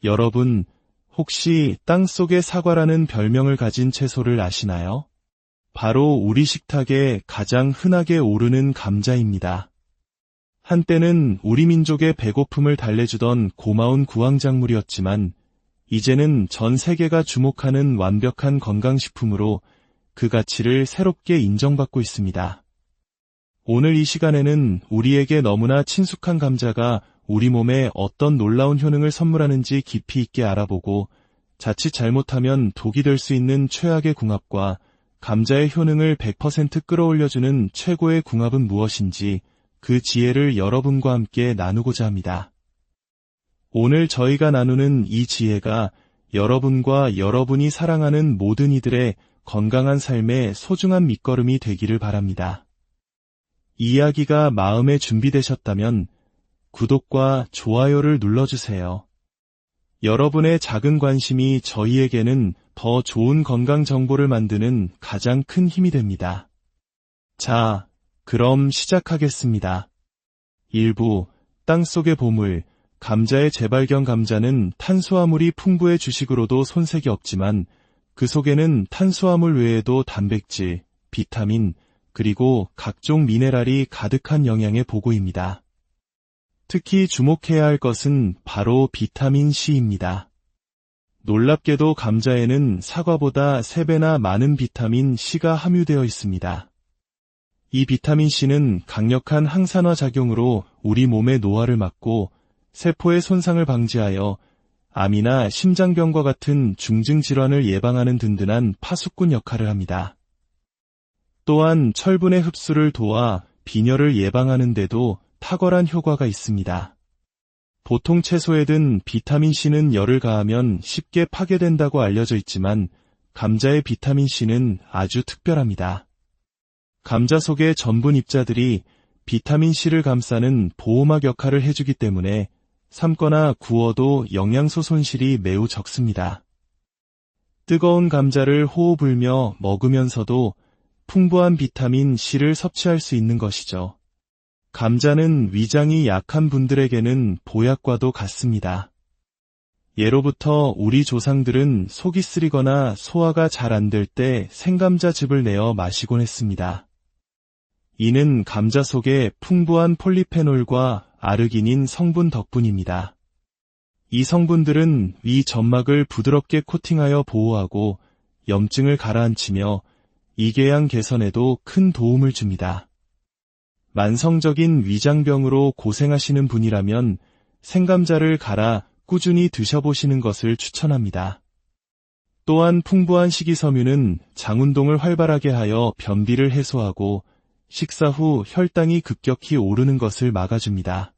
여러분, 혹시 땅속의 사과라는 별명을 가진 채소를 아시나요? 바로 우리 식탁에 가장 흔하게 오르는 감자입니다. 한때는 우리 민족의 배고픔을 달래주던 고마운 구황작물이었지만, 이제는 전 세계가 주목하는 완벽한 건강식품으로 그 가치를 새롭게 인정받고 있습니다. 오늘 이 시간에는 우리에게 너무나 친숙한 감자가 우리 몸에 어떤 놀라운 효능을 선물하는지 깊이 있게 알아보고, 자칫 잘못하면 독이 될 수 있는 최악의 궁합과 감자의 효능을 100% 끌어올려주는 최고의 궁합은 무엇인지 그 지혜를 여러분과 함께 나누고자 합니다. 오늘 저희가 나누는 이 지혜가 여러분과 여러분이 사랑하는 모든 이들의 건강한 삶의 소중한 밑거름이 되기를 바랍니다. 이야기가 마음에 준비되셨다면 구독과 좋아요를 눌러주세요. 여러분의 작은 관심이 저희에게는 더 좋은 건강 정보를 만드는 가장 큰 힘이 됩니다. 자, 그럼 시작하겠습니다. 1부, 땅속의 보물, 감자의 재발견. 감자는 탄수화물이 풍부해 주식으로도 손색이 없지만 그 속에는 탄수화물 외에도 단백질, 비타민, 그리고 각종 미네랄이 가득한 영양의 보고입니다. 특히 주목해야 할 것은 바로 비타민 C입니다. 놀랍게도 감자에는 사과보다 3배나 많은 비타민 C가 함유되어 있습니다. 이 비타민 C는 강력한 항산화 작용으로 우리 몸의 노화를 막고 세포의 손상을 방지하여 암이나 심장병과 같은 중증 질환을 예방하는 든든한 파수꾼 역할을 합니다. 또한 철분의 흡수를 도와 빈혈을 예방하는 데도 탁월한 효과가 있습니다. 보통 채소에 든 비타민C는 열을 가하면 쉽게 파괴된다고 알려져 있지만 감자의 비타민C는 아주 특별합니다. 감자 속의 전분 입자들이 비타민C를 감싸는 보호막 역할을 해주기 때문에 삶거나 구워도 영양소 손실이 매우 적습니다. 뜨거운 감자를 호호 불며 먹으면서도 풍부한 비타민 C를 섭취할 수 있는 것이죠. 감자는 위장이 약한 분들에게는 보약과도 같습니다. 예로부터 우리 조상들은 속이 쓰리거나 소화가 잘 안 될 때 생감자즙을 내어 마시곤 했습니다. 이는 감자 속에 풍부한 폴리페놀과 아르기닌 성분 덕분입니다. 이 성분들은 위 점막을 부드럽게 코팅하여 보호하고 염증을 가라앉히며 이궤양 개선에도 큰 도움을 줍니다. 만성적인 위장병으로 고생하시는 분이라면 생감자를 갈아 꾸준히 드셔보시는 것을 추천합니다. 또한 풍부한 식이섬유는 장운동을 활발하게 하여 변비를 해소하고 식사 후 혈당이 급격히 오르는 것을 막아줍니다.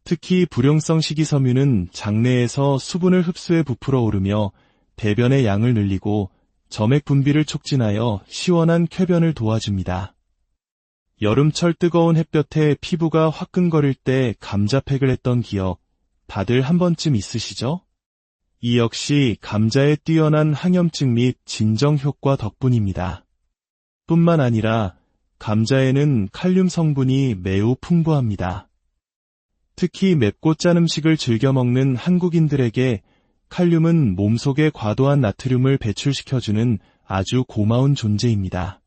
특히 불용성 식이섬유는 장내에서 수분을 흡수해 부풀어 오르며 대변의 양을 늘리고 점액 분비를 촉진하여 시원한 쾌변을 도와줍니다. 여름철 뜨거운 햇볕에 피부가 화끈거릴 때 감자팩을 했던 기억 다들 한 번쯤 있으시죠? 이 역시 감자의 뛰어난 항염증 및 진정 효과 덕분입니다. 뿐만 아니라 감자에는 칼륨 성분이 매우 풍부합니다. 특히 맵고 짠 음식을 즐겨 먹는 한국인들에게 칼륨은 몸속에 과도한 나트륨을 배출시켜주는 아주 고마운 존재입니다.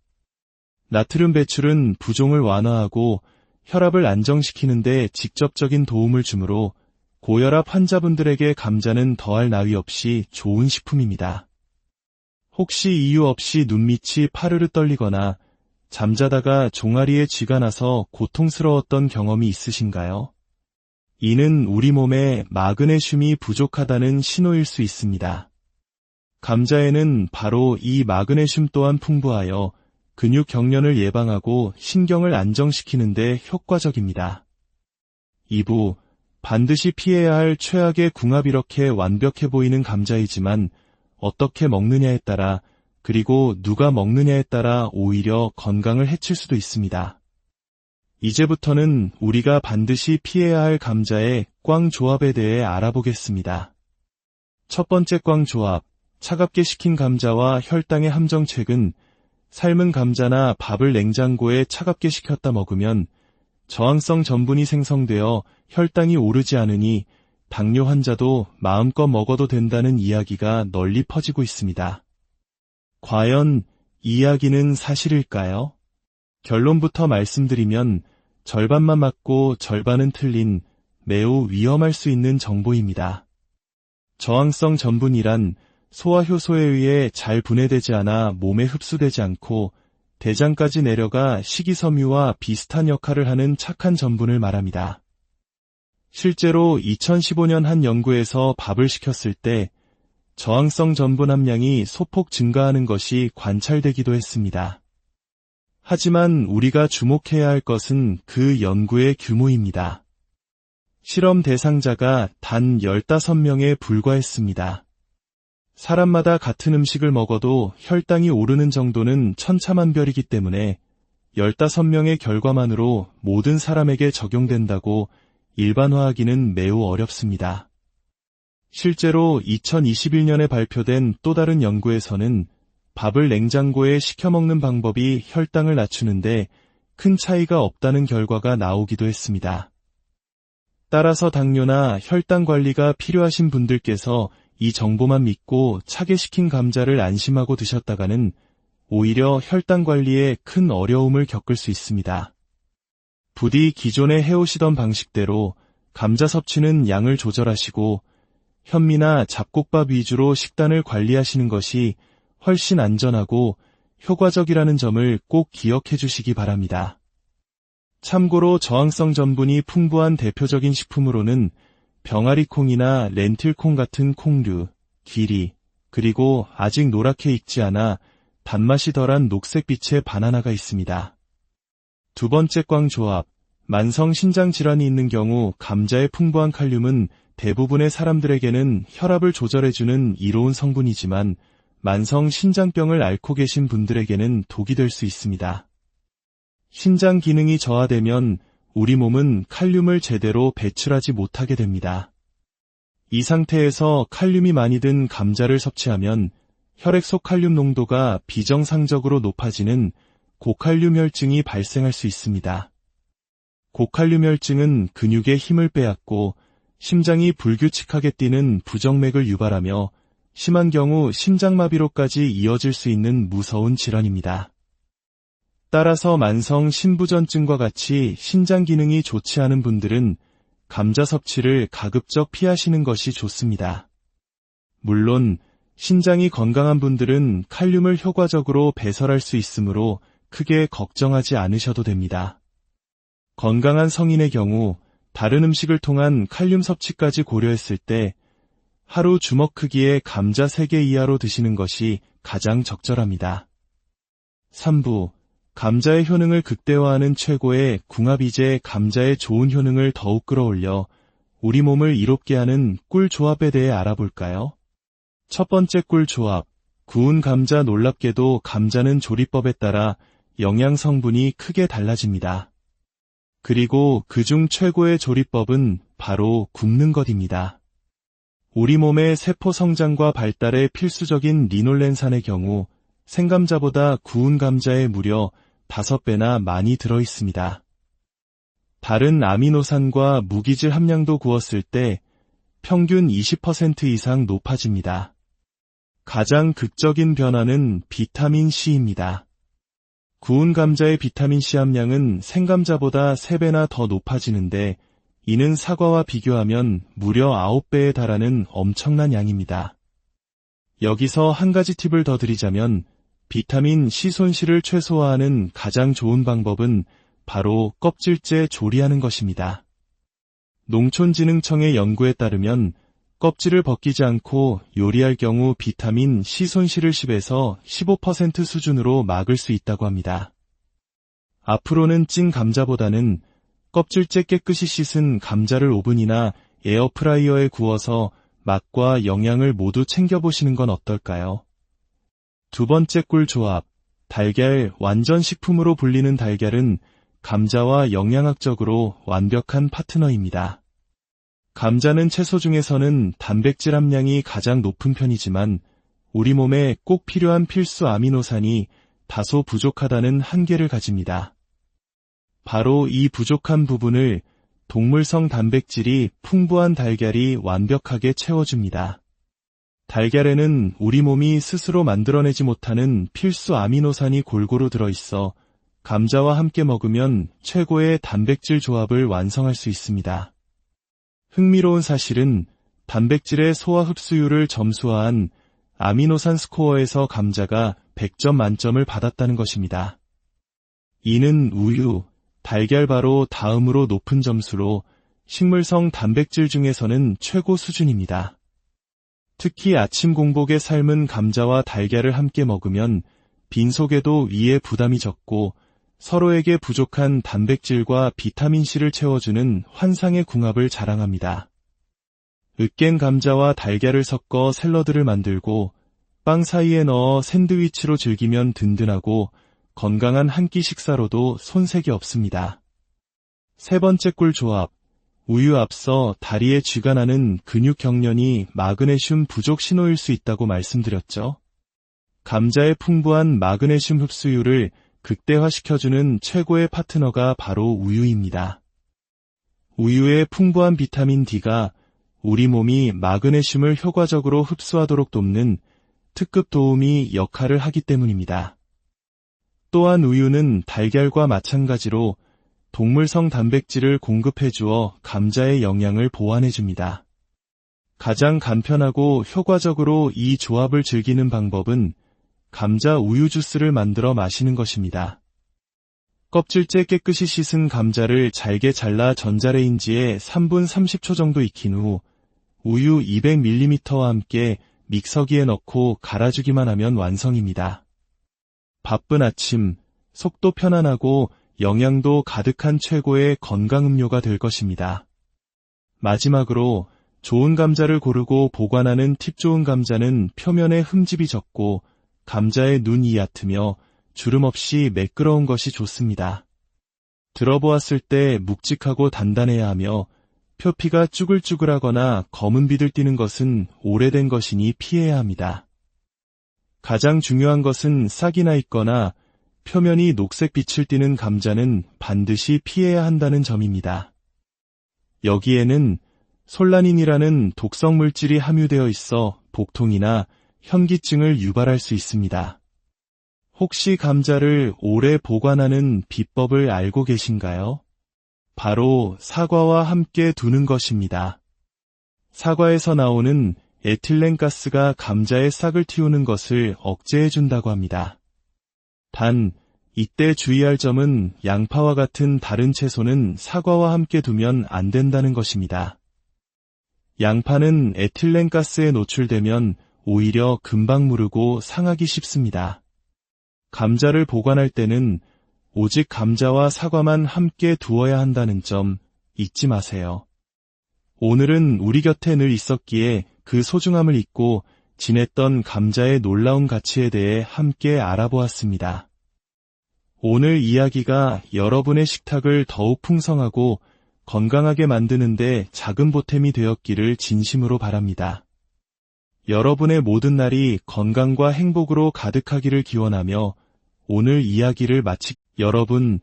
나트륨 배출은 부종을 완화하고 혈압을 안정시키는 데 직접적인 도움을 주므로 고혈압 환자분들에게 감자는 더할 나위 없이 좋은 식품입니다. 혹시 이유 없이 눈밑이 파르르 떨리거나 잠자다가 종아리에 쥐가 나서 고통스러웠던 경험이 있으신가요? 이는 우리 몸에 마그네슘이 부족하다는 신호일 수 있습니다. 감자에는 바로 이 마그네슘 또한 풍부하여 근육 경련을 예방하고 신경을 안정시키는 데 효과적입니다. 2부, 반드시 피해야 할 최악의 궁합. 이렇게 완벽해 보이는 감자이지만 어떻게 먹느냐에 따라 그리고 누가 먹느냐에 따라 오히려 건강을 해칠 수도 있습니다. 이제부터는 우리가 반드시 피해야 할 감자의 꽝 조합에 대해 알아보겠습니다. 첫 번째 꽝 조합, 차갑게 식힌 감자와 혈당의 함정. 최근 삶은 감자나 밥을 냉장고에 차갑게 식혔다 먹으면 저항성 전분이 생성되어 혈당이 오르지 않으니 당뇨 환자도 마음껏 먹어도 된다는 이야기가 널리 퍼지고 있습니다. 과연 이 이야기는 사실일까요? 결론부터 말씀드리면 절반만 맞고 절반은 틀린 매우 위험할 수 있는 정보입니다. 저항성 전분이란 소화효소에 의해 잘 분해되지 않아 몸에 흡수되지 않고 대장까지 내려가 식이섬유와 비슷한 역할을 하는 착한 전분을 말합니다. 실제로 2015년 한 연구에서 밥을 시켰을 때 저항성 전분 함량이 소폭 증가하는 것이 관찰되기도 했습니다. 하지만 우리가 주목해야 할 것은 그 연구의 규모입니다. 실험 대상자가 단 15명에 불과했습니다. 사람마다 같은 음식을 먹어도 혈당이 오르는 정도는 천차만별이기 때문에 15명의 결과만으로 모든 사람에게 적용된다고 일반화하기는 매우 어렵습니다. 실제로 2021년에 발표된 또 다른 연구에서는 밥을 냉장고에 식혀 먹는 방법이 혈당을 낮추는데 큰 차이가 없다는 결과가 나오기도 했습니다. 따라서 당뇨나 혈당 관리가 필요하신 분들께서 이 정보만 믿고 차게 식힌 감자를 안심하고 드셨다가는 오히려 혈당 관리에 큰 어려움을 겪을 수 있습니다. 부디 기존에 해오시던 방식대로 감자 섭취는 양을 조절하시고 현미나 잡곡밥 위주로 식단을 관리하시는 것이 훨씬 안전하고 효과적이라는 점을 꼭 기억해 주시기 바랍니다. 참고로 저항성 전분이 풍부한 대표적인 식품으로는 병아리콩이나 렌틸콩 같은 콩류, 귀리, 그리고 아직 노랗게 익지 않아 단맛이 덜한 녹색빛의 바나나가 있습니다. 두 번째 꽝 조합, 만성 신장 질환이 있는 경우 감자의 풍부한 칼륨은 대부분의 사람들에게는 혈압을 조절해주는 이로운 성분이지만 만성 신장병을 앓고 계신 분들에게는 독이 될 수 있습니다. 신장 기능이 저하되면 우리 몸은 칼륨을 제대로 배출하지 못하게 됩니다. 이 상태에서 칼륨이 많이 든 감자를 섭취하면 혈액 속 칼륨 농도가 비정상적으로 높아지는 고칼륨 혈증이 발생할 수 있습니다. 고칼륨 혈증은 근육의 힘을 빼앗고 심장이 불규칙하게 뛰는 부정맥을 유발하며 심한 경우 심장마비로까지 이어질 수 있는 무서운 질환입니다. 따라서 만성 신부전증과 같이 신장 기능이 좋지 않은 분들은 감자 섭취를 가급적 피하시는 것이 좋습니다. 물론 신장이 건강한 분들은 칼륨을 효과적으로 배설할 수 있으므로 크게 걱정하지 않으셔도 됩니다. 건강한 성인의 경우 다른 음식을 통한 칼륨 섭취까지 고려했을 때 하루 주먹 크기의 감자 3개 이하로 드시는 것이 가장 적절합니다. 3부, 감자의 효능을 극대화하는 최고의 궁합이제 감자의 좋은 효능을 더욱 끌어올려 우리 몸을 이롭게 하는 꿀 조합에 대해 알아볼까요? 첫 번째 꿀 조합, 구운 감자. 놀랍게도 감자는 조리법에 따라 영양 성분이 크게 달라집니다. 그리고 그중 최고의 조리법은 바로 굽는 것입니다. 우리 몸의 세포 성장과 발달에 필수적인 리놀렌산의 경우 생감자보다 구운 감자에 무려 5배나 많이 들어있습니다. 다른 아미노산과 무기질 함량도 구웠을 때 평균 20% 이상 높아집니다. 가장 극적인 변화는 비타민 C입니다. 구운 감자의 비타민 C 함량은 생감자보다 3배나 더 높아지는데 이는 사과와 비교하면 무려 9배에 달하는 엄청난 양입니다. 여기서 한 가지 팁을 더 드리자면 비타민 C 손실을 최소화하는 가장 좋은 방법은 바로 껍질째 조리하는 것입니다. 농촌진흥청의 연구에 따르면 껍질을 벗기지 않고 요리할 경우 비타민 C 손실을 10에서 15% 수준으로 막을 수 있다고 합니다. 앞으로는 찐 감자보다는 껍질째 깨끗이 씻은 감자를 오븐이나 에어프라이어에 구워서 맛과 영양을 모두 챙겨보시는 건 어떨까요? 두 번째 꿀 조합, 달걀. 완전 식품으로 불리는 달걀은 감자와 영양학적으로 완벽한 파트너입니다. 감자는 채소 중에서는 단백질 함량이 가장 높은 편이지만 우리 몸에 꼭 필요한 필수 아미노산이 다소 부족하다는 한계를 가집니다. 바로 이 부족한 부분을 동물성 단백질이 풍부한 달걀이 완벽하게 채워줍니다. 달걀에는 우리 몸이 스스로 만들어내지 못하는 필수 아미노산이 골고루 들어있어 감자와 함께 먹으면 최고의 단백질 조합을 완성할 수 있습니다. 흥미로운 사실은 단백질의 소화 흡수율을 점수화한 아미노산 스코어에서 감자가 100점 만점을 받았다는 것입니다. 이는 우유, 달걀 바로 다음으로 높은 점수로 식물성 단백질 중에서는 최고 수준입니다. 특히 아침 공복에 삶은 감자와 달걀을 함께 먹으면 빈속에도 위에 부담이 적고 서로에게 부족한 단백질과 비타민C를 채워주는 환상의 궁합을 자랑합니다. 으깬 감자와 달걀을 섞어 샐러드를 만들고 빵 사이에 넣어 샌드위치로 즐기면 든든하고 건강한 한 끼 식사로도 손색이 없습니다. 세 번째 꿀 조합, 우유. 앞서 다리에 쥐가 나는 근육 경련이 마그네슘 부족 신호일 수 있다고 말씀드렸죠. 감자의 풍부한 마그네슘 흡수율을 극대화시켜주는 최고의 파트너가 바로 우유입니다. 우유의 풍부한 비타민 D가 우리 몸이 마그네슘을 효과적으로 흡수하도록 돕는 특급 도우미 역할을 하기 때문입니다. 또한 우유는 달걀과 마찬가지로 동물성 단백질을 공급해주어 감자의 영양을 보완해줍니다. 가장 간편하고 효과적으로 이 조합을 즐기는 방법은 감자 우유 주스를 만들어 마시는 것입니다. 껍질째 깨끗이 씻은 감자를 잘게 잘라 전자레인지에 3분 30초 정도 익힌 후 우유 200ml와 함께 믹서기에 넣고 갈아주기만 하면 완성입니다. 바쁜 아침, 속도 편안하고 영양도 가득한 최고의 건강음료가 될 것입니다. 마지막으로 좋은 감자를 고르고 보관하는 팁. 좋은 감자는 표면에 흠집이 적고 감자의 눈이 얕으며 주름 없이 매끄러운 것이 좋습니다. 들어보았을 때 묵직하고 단단해야 하며 표피가 쭈글쭈글하거나 검은 빛을 띠는 것은 오래된 것이니 피해야 합니다. 가장 중요한 것은 싹이 나 있거나 표면이 녹색 빛을 띠는 감자는 반드시 피해야 한다는 점입니다. 여기에는 솔라닌이라는 독성 물질이 함유되어 있어 복통이나 현기증을 유발할 수 있습니다. 혹시 감자를 오래 보관하는 비법을 알고 계신가요? 바로 사과와 함께 두는 것입니다. 사과에서 나오는 에틸렌가스가 감자의 싹을 틔우는 것을 억제해준다고 합니다. 단, 이때 주의할 점은 양파와 같은 다른 채소는 사과와 함께 두면 안 된다는 것입니다. 양파는 에틸렌가스에 노출되면 오히려 금방 무르고 상하기 쉽습니다. 감자를 보관할 때는 오직 감자와 사과만 함께 두어야 한다는 점 잊지 마세요. 오늘은 우리 곁에 늘 있었기에 그 소중함을 잊고 지냈던 감자의 놀라운 가치에 대해 함께 알아보았습니다. 오늘 이야기가 여러분의 식탁을 더욱 풍성하고 건강하게 만드는 데 작은 보탬이 되었기를 진심으로 바랍니다. 여러분의 모든 날이 건강과 행복으로 가득하기를 기원하며 오늘 이야기를 여러분,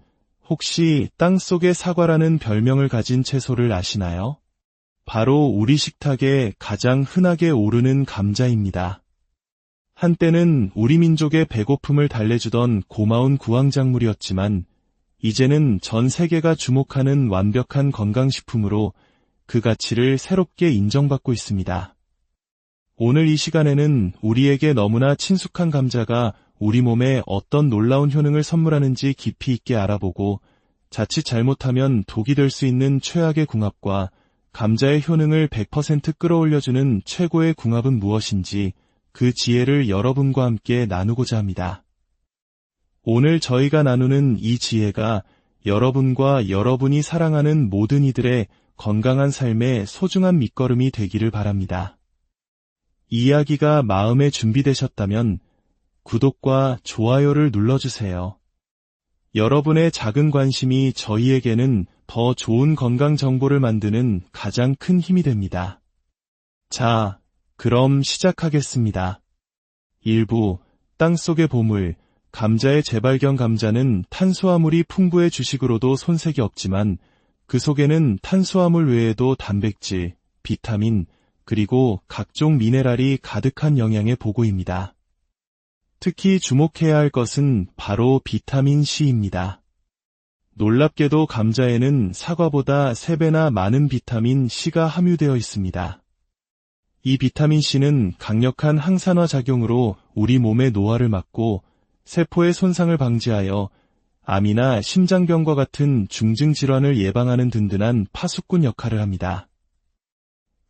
혹시 땅속의 사과라는 별명을 가진 채소를 아시나요? 바로 우리 식탁에 가장 흔하게 오르는 감자입니다. 한때는 우리 민족의 배고픔을 달래주던 고마운 구황작물이었지만 이제는 전 세계가 주목하는 완벽한 건강식품으로 그 가치를 새롭게 인정받고 있습니다. 오늘 이 시간에는 우리에게 너무나 친숙한 감자가 우리 몸에 어떤 놀라운 효능을 선물하는지 깊이 있게 알아보고 자칫 잘못하면 독이 될 수 있는 최악의 궁합과 감자의 효능을 100% 끌어올려주는 최고의 궁합은 무엇인지 그 지혜를 여러분과 함께 나누고자 합니다. 오늘 저희가 나누는 이 지혜가 여러분과 여러분이 사랑하는 모든 이들의 건강한 삶의 소중한 밑거름이 되기를 바랍니다. 이야기가 마음에 준비되셨다면 구독과 좋아요를 눌러주세요. 여러분의 작은 관심이 저희에게는 더 좋은 건강 정보를 만드는 가장 큰 힘이 됩니다. 자, 그럼 시작하겠습니다. 1부, 땅속의 보물, 감자의 재발견. 감자는 탄수화물이 풍부해 주식으로도 손색이 없지만 그 속에는 탄수화물 외에도 단백질, 비타민, 그리고 각종 미네랄이 가득한 영양의 보고입니다. 특히 주목해야 할 것은 바로 비타민 C입니다. 놀랍게도 감자에는 사과보다 3배나 많은 비타민 C가 함유되어 있습니다. 이 비타민 C는 강력한 항산화 작용으로 우리 몸의 노화를 막고 세포의 손상을 방지하여 암이나 심장병과 같은 중증 질환을 예방하는 든든한 파수꾼 역할을 합니다.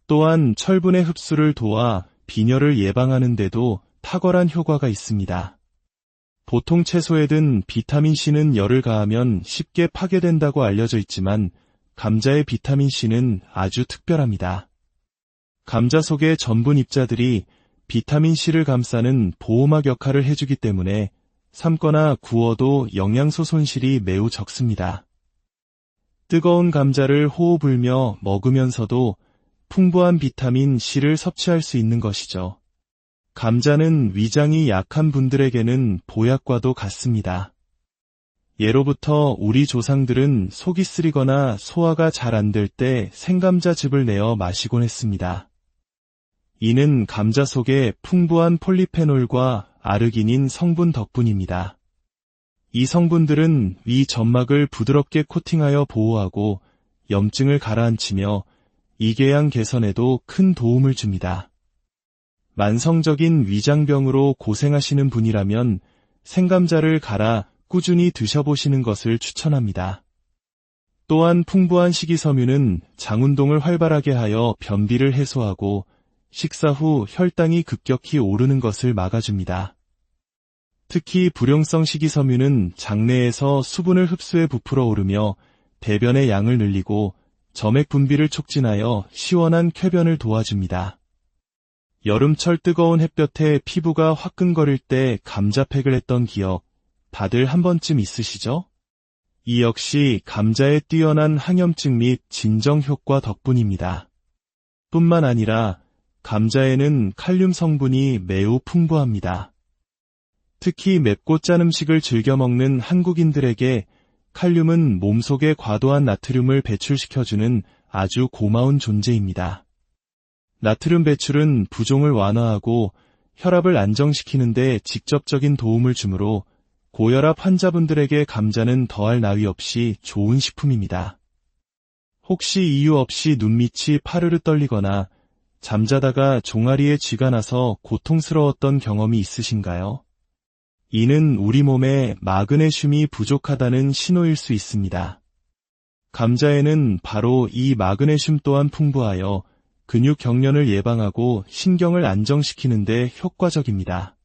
또한 철분의 흡수를 도와 빈혈을 예방하는 데도 탁월한 효과가 있습니다. 보통 채소에 든 비타민 C는 열을 가하면 쉽게 파괴된다고 알려져 있지만 감자의 비타민 C는 아주 특별합니다. 감자 속의 전분 입자들이 비타민 C를 감싸는 보호막 역할을 해주기 때문에 삶거나 구워도 영양소 손실이 매우 적습니다. 뜨거운 감자를 호호 불며 먹으면서도 풍부한 비타민 C를 섭취할 수 있는 것이죠. 감자는 위장이 약한 분들에게는 보약과도 같습니다. 예로부터 우리 조상들은 속이 쓰리거나 소화가 잘 안 될 때 생감자즙을 내어 마시곤 했습니다. 이는 감자 속에 풍부한 폴리페놀과 아르기닌 성분 덕분입니다. 이 성분들은 위 점막을 부드럽게 코팅하여 보호하고 염증을 가라앉히며 이궤양 개선에도 큰 도움을 줍니다. 만성적인 위장병으로 고생하시는 분이라면 생감자를 갈아 꾸준히 드셔보시는 것을 추천합니다. 또한 풍부한 식이섬유는 장운동을 활발하게 하여 변비를 해소하고 식사 후 혈당이 급격히 오르는 것을 막아줍니다. 특히 불용성 식이섬유는 장내에서 수분을 흡수해 부풀어 오르며 대변의 양을 늘리고 점액 분비를 촉진하여 시원한 쾌변을 도와줍니다. 여름철 뜨거운 햇볕에 피부가 화끈거릴 때 감자팩을 했던 기억 다들 한 번쯤 있으시죠? 이 역시 감자의 뛰어난 항염증 및 진정 효과 덕분입니다. 뿐만 아니라 감자에는 칼륨 성분이 매우 풍부합니다. 특히 맵고 짠 음식을 즐겨 먹는 한국인들에게 칼륨은 몸속에 과도한 나트륨을 배출시켜주는 아주 고마운 존재입니다. 나트륨 배출은 부종을 완화하고 혈압을 안정시키는 데 직접적인 도움을 주므로 고혈압 환자분들에게 감자는 더할 나위 없이 좋은 식품입니다. 혹시 이유 없이 눈밑이 파르르 떨리거나 잠자다가 종아리에 쥐가 나서 고통스러웠던 경험이 있으신가요? 이는 우리 몸에 마그네슘이 부족하다는 신호일 수 있습니다. 감자에는 바로 이 마그네슘 또한 풍부하여 근육 경련을 예방하고 신경을 안정시키는 데 효과적입니다.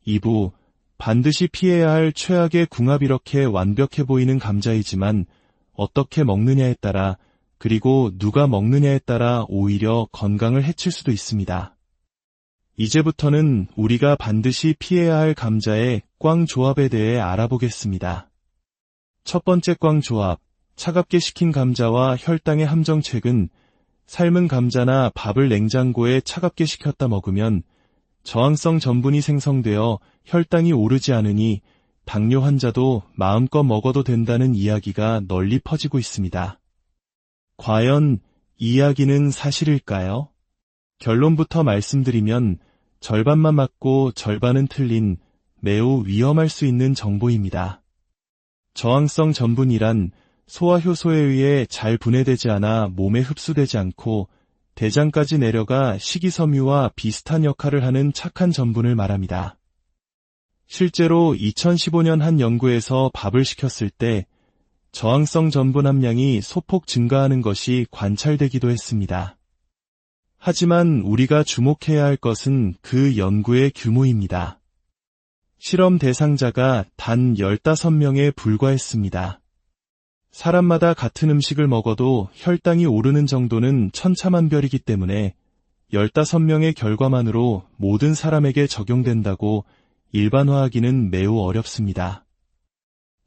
2부, 반드시 피해야 할 최악의 궁합. 이렇게 완벽해 보이는 감자이지만 어떻게 먹느냐에 따라 그리고 누가 먹느냐에 따라 오히려 건강을 해칠 수도 있습니다. 이제부터는 우리가 반드시 피해야 할 감자의 꽝 조합에 대해 알아보겠습니다. 첫 번째 꽝 조합, 차갑게 식힌 감자와 혈당의 함정책은 삶은 감자나 밥을 냉장고에 차갑게 식혔다 먹으면 저항성 전분이 생성되어 혈당이 오르지 않으니 당뇨 환자도 마음껏 먹어도 된다는 이야기가 널리 퍼지고 있습니다. 과연 이 이야기는 사실일까요? 결론부터 말씀드리면 절반만 맞고 절반은 틀린 매우 위험할 수 있는 정보입니다. 저항성 전분이란 소화효소에 의해 잘 분해되지 않아 몸에 흡수되지 않고 대장까지 내려가 식이섬유와 비슷한 역할을 하는 착한 전분을 말합니다. 실제로 2015년 한 연구에서 밥을 식혔을 때 저항성 전분 함량이 소폭 증가하는 것이 관찰되기도 했습니다. 하지만 우리가 주목해야 할 것은 그 연구의 규모입니다. 실험 대상자가 단 15명에 불과했습니다. 사람마다 같은 음식을 먹어도 혈당이 오르는 정도는 천차만별이기 때문에 15명의 결과만으로 모든 사람에게 적용된다고 일반화하기는 매우 어렵습니다.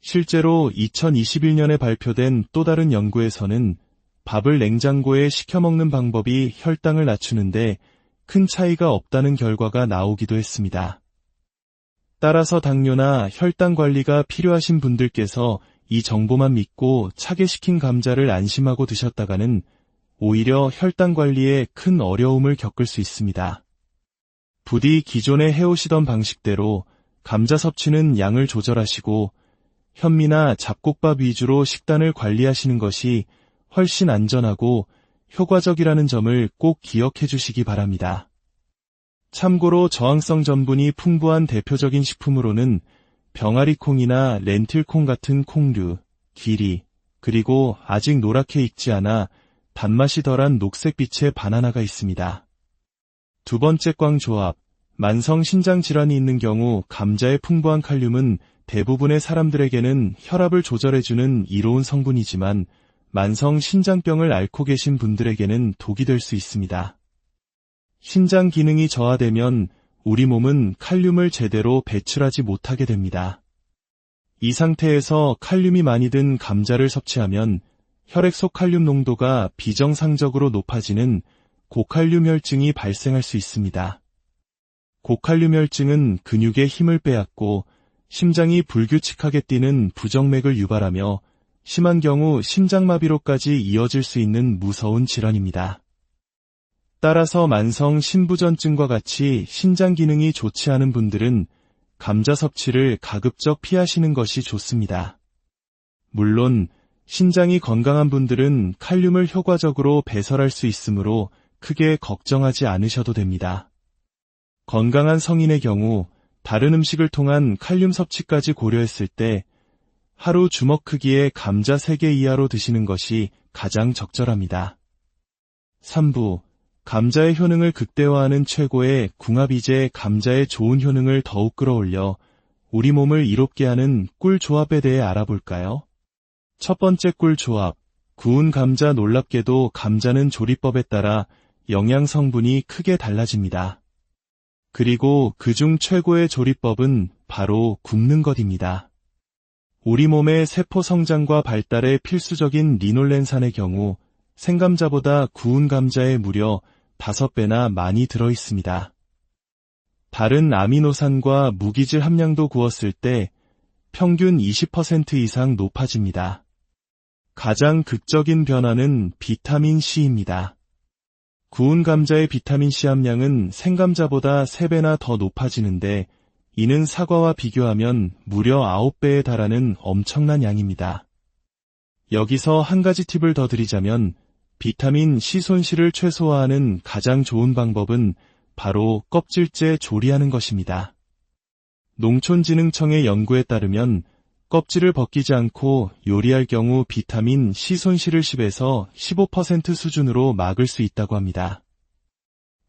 실제로 2021년에 발표된 또 다른 연구에서는 밥을 냉장고에 식혀 먹는 방법이 혈당을 낮추는데 큰 차이가 없다는 결과가 나오기도 했습니다. 따라서 당뇨나 혈당 관리가 필요하신 분들께서 이 정보만 믿고 차게 식힌 감자를 안심하고 드셨다가는 오히려 혈당 관리에 큰 어려움을 겪을 수 있습니다. 부디 기존에 해오시던 방식대로 감자 섭취는 양을 조절하시고 현미나 잡곡밥 위주로 식단을 관리하시는 것이 훨씬 안전하고 효과적이라는 점을 꼭 기억해 주시기 바랍니다. 참고로 저항성 전분이 풍부한 대표적인 식품으로는 병아리콩이나 렌틸콩 같은 콩류, 기리, 그리고 아직 노랗게 익지 않아 단맛이 덜한 녹색빛의 바나나가 있습니다. 두 번째 꽝 조합, 만성 신장 질환이 있는 경우 감자의 풍부한 칼륨은 대부분의 사람들에게는 혈압을 조절해주는 이로운 성분이지만 만성 신장병을 앓고 계신 분들에게는 독이 될 수 있습니다. 신장 기능이 저하되면 우리 몸은 칼륨을 제대로 배출하지 못하게 됩니다. 이 상태에서 칼륨이 많이 든 감자를 섭취하면 혈액 속 칼륨 농도가 비정상적으로 높아지는 고칼륨 혈증이 발생할 수 있습니다. 고칼륨 혈증은 근육의 힘을 빼앗고 심장이 불규칙하게 뛰는 부정맥을 유발하며 심한 경우 심장마비로까지 이어질 수 있는 무서운 질환입니다. 따라서 만성 신부전증과 같이 신장 기능이 좋지 않은 분들은 감자 섭취를 가급적 피하시는 것이 좋습니다. 물론 신장이 건강한 분들은 칼륨을 효과적으로 배설할 수 있으므로 크게 걱정하지 않으셔도 됩니다. 건강한 성인의 경우 다른 음식을 통한 칼륨 섭취까지 고려했을 때 하루 주먹 크기의 감자 3개 이하로 드시는 것이 가장 적절합니다. 3부, 감자의 효능을 극대화하는 최고의 궁합이제 감자의 좋은 효능을 더욱 끌어올려 우리 몸을 이롭게 하는 꿀 조합에 대해 알아볼까요? 첫 번째 꿀 조합, 구운 감자. 놀랍게도 감자는 조리법에 따라 영양 성분이 크게 달라집니다. 그리고 그중 최고의 조리법은 바로 굽는 것입니다. 우리 몸의 세포 성장과 발달에 필수적인 리놀렌산의 경우 생감자보다 구운 감자에 무려 5배나 많이 들어있습니다. 다른 아미노산과 무기질 함량도 구웠을 때 평균 20% 이상 높아집니다. 가장 극적인 변화는 비타민 C입니다. 구운 감자의 비타민 C 함량은 생감자보다 3배나 더 높아지는데 이는 사과와 비교하면 무려 9배에 달하는 엄청난 양입니다. 여기서 한 가지 팁을 더 드리자면 비타민 C 손실을 최소화하는 가장 좋은 방법은 바로 껍질째 조리하는 것입니다. 농촌진흥청의 연구에 따르면 껍질을 벗기지 않고 요리할 경우 비타민 C 손실을 10에서 15% 수준으로 막을 수 있다고 합니다.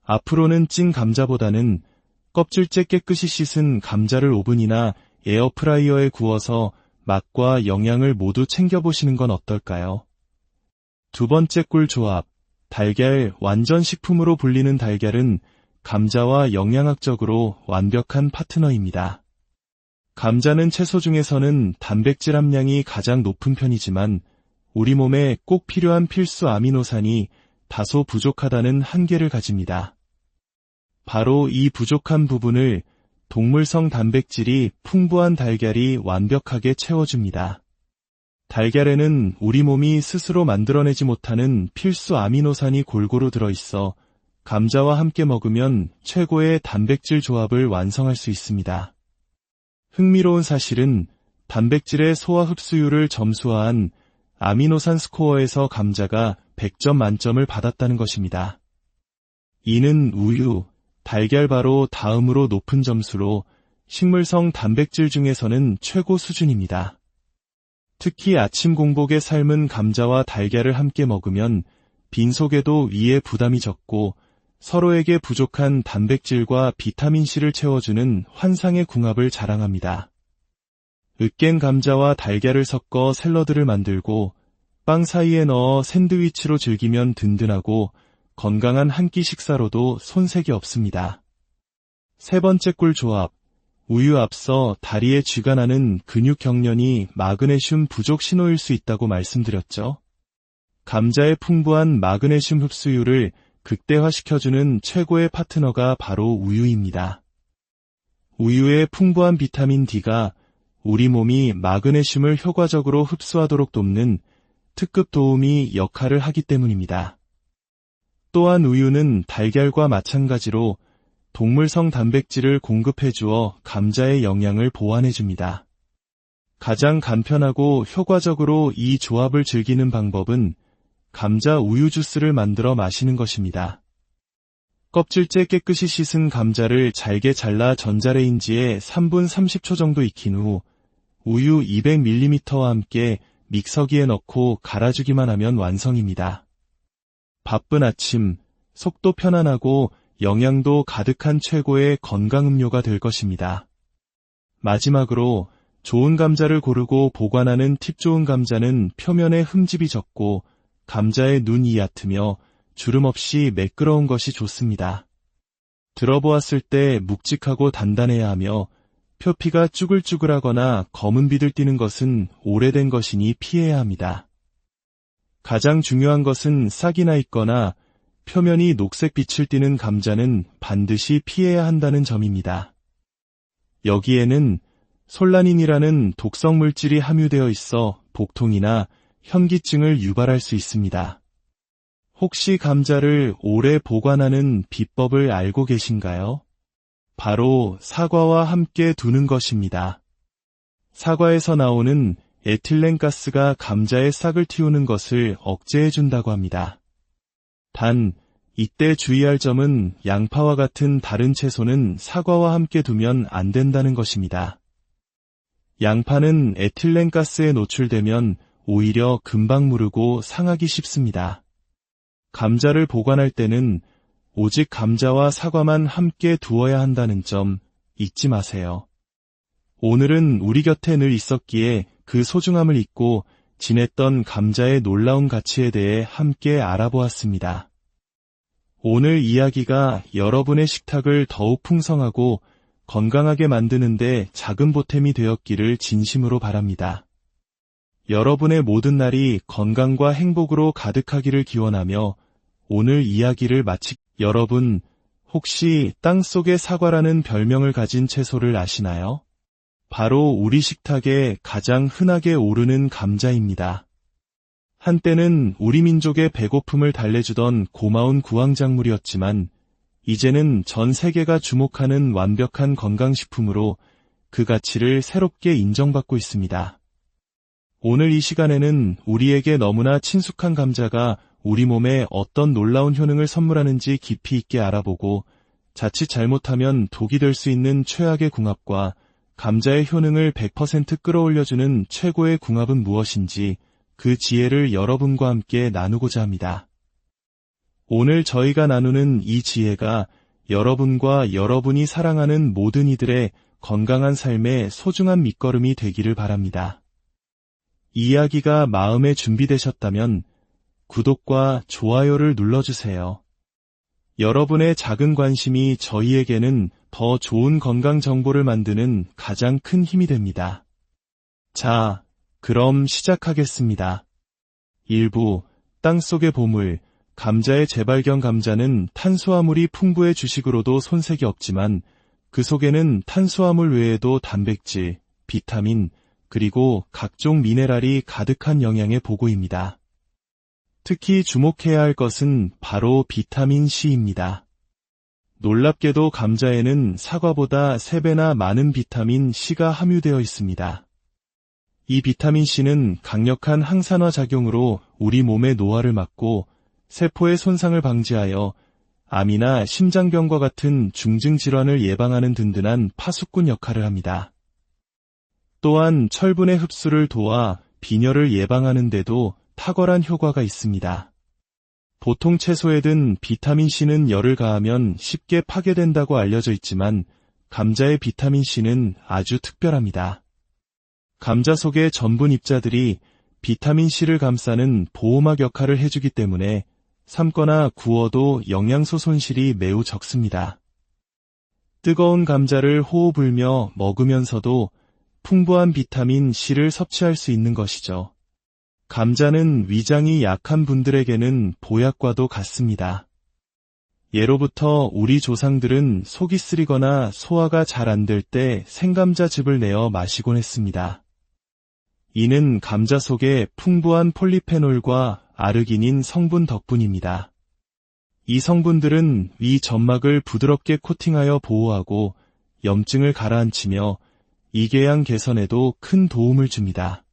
앞으로는 찐 감자보다는 껍질째 깨끗이 씻은 감자를 오븐이나 에어프라이어에 구워서 맛과 영양을 모두 챙겨보시는 건 어떨까요? 두 번째 꿀 조합, 달걀. 완전 식품으로 불리는 달걀은 감자와 영양학적으로 완벽한 파트너입니다. 감자는 채소 중에서는 단백질 함량이 가장 높은 편이지만 우리 몸에 꼭 필요한 필수 아미노산이 다소 부족하다는 한계를 가집니다. 바로 이 부족한 부분을 동물성 단백질이 풍부한 달걀이 완벽하게 채워줍니다. 달걀에는 우리 몸이 스스로 만들어내지 못하는 필수 아미노산이 골고루 들어있어 감자와 함께 먹으면 최고의 단백질 조합을 완성할 수 있습니다. 흥미로운 사실은 단백질의 소화 흡수율을 점수화한 아미노산 스코어에서 감자가 100점 만점을 받았다는 것입니다. 이는 우유, 달걀 바로 다음으로 높은 점수로 식물성 단백질 중에서는 최고 수준입니다. 특히 아침 공복에 삶은 감자와 달걀을 함께 먹으면 빈속에도 위에 부담이 적고 서로에게 부족한 단백질과 비타민C를 채워주는 환상의 궁합을 자랑합니다. 으깬 감자와 달걀을 섞어 샐러드를 만들고 빵 사이에 넣어 샌드위치로 즐기면 든든하고 건강한 한 끼 식사로도 손색이 없습니다. 세 번째 꿀 조합, 우유. 앞서 다리에 쥐가 나는 근육 경련이 마그네슘 부족 신호일 수 있다고 말씀드렸죠. 감자의 풍부한 마그네슘 흡수율을 극대화시켜주는 최고의 파트너가 바로 우유입니다. 우유의 풍부한 비타민 D가 우리 몸이 마그네슘을 효과적으로 흡수하도록 돕는 특급 도우미 역할을 하기 때문입니다. 또한 우유는 달걀과 마찬가지로 동물성 단백질을 공급해주어 감자의 영양을 보완해줍니다. 가장 간편하고 효과적으로 이 조합을 즐기는 방법은 감자 우유 주스를 만들어 마시는 것입니다. 껍질째 깨끗이 씻은 감자를 잘게 잘라 전자레인지에 3분 30초 정도 익힌 후 우유 200ml와 함께 믹서기에 넣고 갈아주기만 하면 완성입니다. 바쁜 아침, 속도 편안하고 영양도 가득한 최고의 건강음료가 될 것입니다. 마지막으로 좋은 감자를 고르고 보관하는 팁. 좋은 감자는 표면에 흠집이 적고 감자의 눈이 얕으며 주름 없이 매끄러운 것이 좋습니다. 들어보았을 때 묵직하고 단단해야 하며 표피가 쭈글쭈글하거나 검은 빛을 띠는 것은 오래된 것이니 피해야 합니다. 가장 중요한 것은 싹이 나 있거나 표면이 녹색 빛을 띠는 감자는 반드시 피해야 한다는 점입니다. 여기에는 솔라닌이라는 독성 물질이 함유되어 있어 복통이나 현기증을 유발할 수 있습니다. 혹시 감자를 오래 보관하는 비법을 알고 계신가요? 바로 사과와 함께 두는 것입니다. 사과에서 나오는 에틸렌가스가 감자의 싹을 틔우는 것을 억제해준다고 합니다. 단, 이때 주의할 점은 양파와 같은 다른 채소는 사과와 함께 두면 안 된다는 것입니다. 양파는 에틸렌가스에 노출되면 오히려 금방 무르고 상하기 쉽습니다. 감자를 보관할 때는 오직 감자와 사과만 함께 두어야 한다는 점 잊지 마세요. 오늘은 우리 곁에 늘 있었기에 그 소중함을 잊고 지냈던 감자의 놀라운 가치에 대해 함께 알아보았습니다. 오늘 이야기가 여러분의 식탁을 더욱 풍성하고 건강하게 만드는데 작은 보탬이 되었기를 진심으로 바랍니다. 여러분의 모든 날이 건강과 행복으로 가득하기를 기원하며 오늘 이야기를 여러분, 혹시 땅속의 사과라는 별명을 가진 채소를 아시나요? 바로 우리 식탁에 가장 흔하게 오르는 감자입니다. 한때는 우리 민족의 배고픔을 달래주던 고마운 구황작물이었지만 이제는 전 세계가 주목하는 완벽한 건강식품으로 그 가치를 새롭게 인정받고 있습니다. 오늘 이 시간에는 우리에게 너무나 친숙한 감자가 우리 몸에 어떤 놀라운 효능을 선물하는지 깊이 있게 알아보고 자칫 잘못하면 독이 될 수 있는 최악의 궁합과 감자의 효능을 100% 끌어올려주는 최고의 궁합은 무엇인지 그 지혜를 여러분과 함께 나누고자 합니다. 오늘 저희가 나누는 이 지혜가 여러분과 여러분이 사랑하는 모든 이들의 건강한 삶의 소중한 밑거름이 되기를 바랍니다. 이야기가 마음에 준비되셨다면 구독과 좋아요를 눌러주세요. 여러분의 작은 관심이 저희에게는 더 좋은 건강 정보를 만드는 가장 큰 힘이 됩니다. 자, 그럼 시작하겠습니다. 1부, 땅속의 보물, 감자의 재발견. 감자는 탄수화물이 풍부해 주식으로도 손색이 없지만 그 속에는 탄수화물 외에도 단백질, 비타민, 그리고 각종 미네랄이 가득한 영양의 보고입니다. 특히 주목해야 할 것은 바로 비타민 C입니다. 놀랍게도 감자에는 사과보다 3배나 많은 비타민 C가 함유되어 있습니다. 이 비타민 C는 강력한 항산화 작용으로 우리 몸의 노화를 막고 세포의 손상을 방지하여 암이나 심장병과 같은 중증 질환을 예방하는 든든한 파수꾼 역할을 합니다. 또한 철분의 흡수를 도와 빈혈을 예방하는 데도 탁월한 효과가 있습니다. 보통 채소에 든 비타민C는 열을 가하면 쉽게 파괴된다고 알려져 있지만 감자의 비타민C는 아주 특별합니다. 감자 속의 전분 입자들이 비타민C를 감싸는 보호막 역할을 해주기 때문에 삶거나 구워도 영양소 손실이 매우 적습니다. 뜨거운 감자를 호호 불며 먹으면서도 풍부한 비타민 C를 섭취할 수 있는 것이죠. 감자는 위장이 약한 분들에게는 보약과도 같습니다. 예로부터 우리 조상들은 속이 쓰리거나 소화가 잘 안 될 때 생감자즙을 내어 마시곤 했습니다. 이는 감자 속에 풍부한 폴리페놀과 아르기닌 성분 덕분입니다. 이 성분들은 위 점막을 부드럽게 코팅하여 보호하고 염증을 가라앉히며 이궤양 개선에도 큰 도움을 줍니다.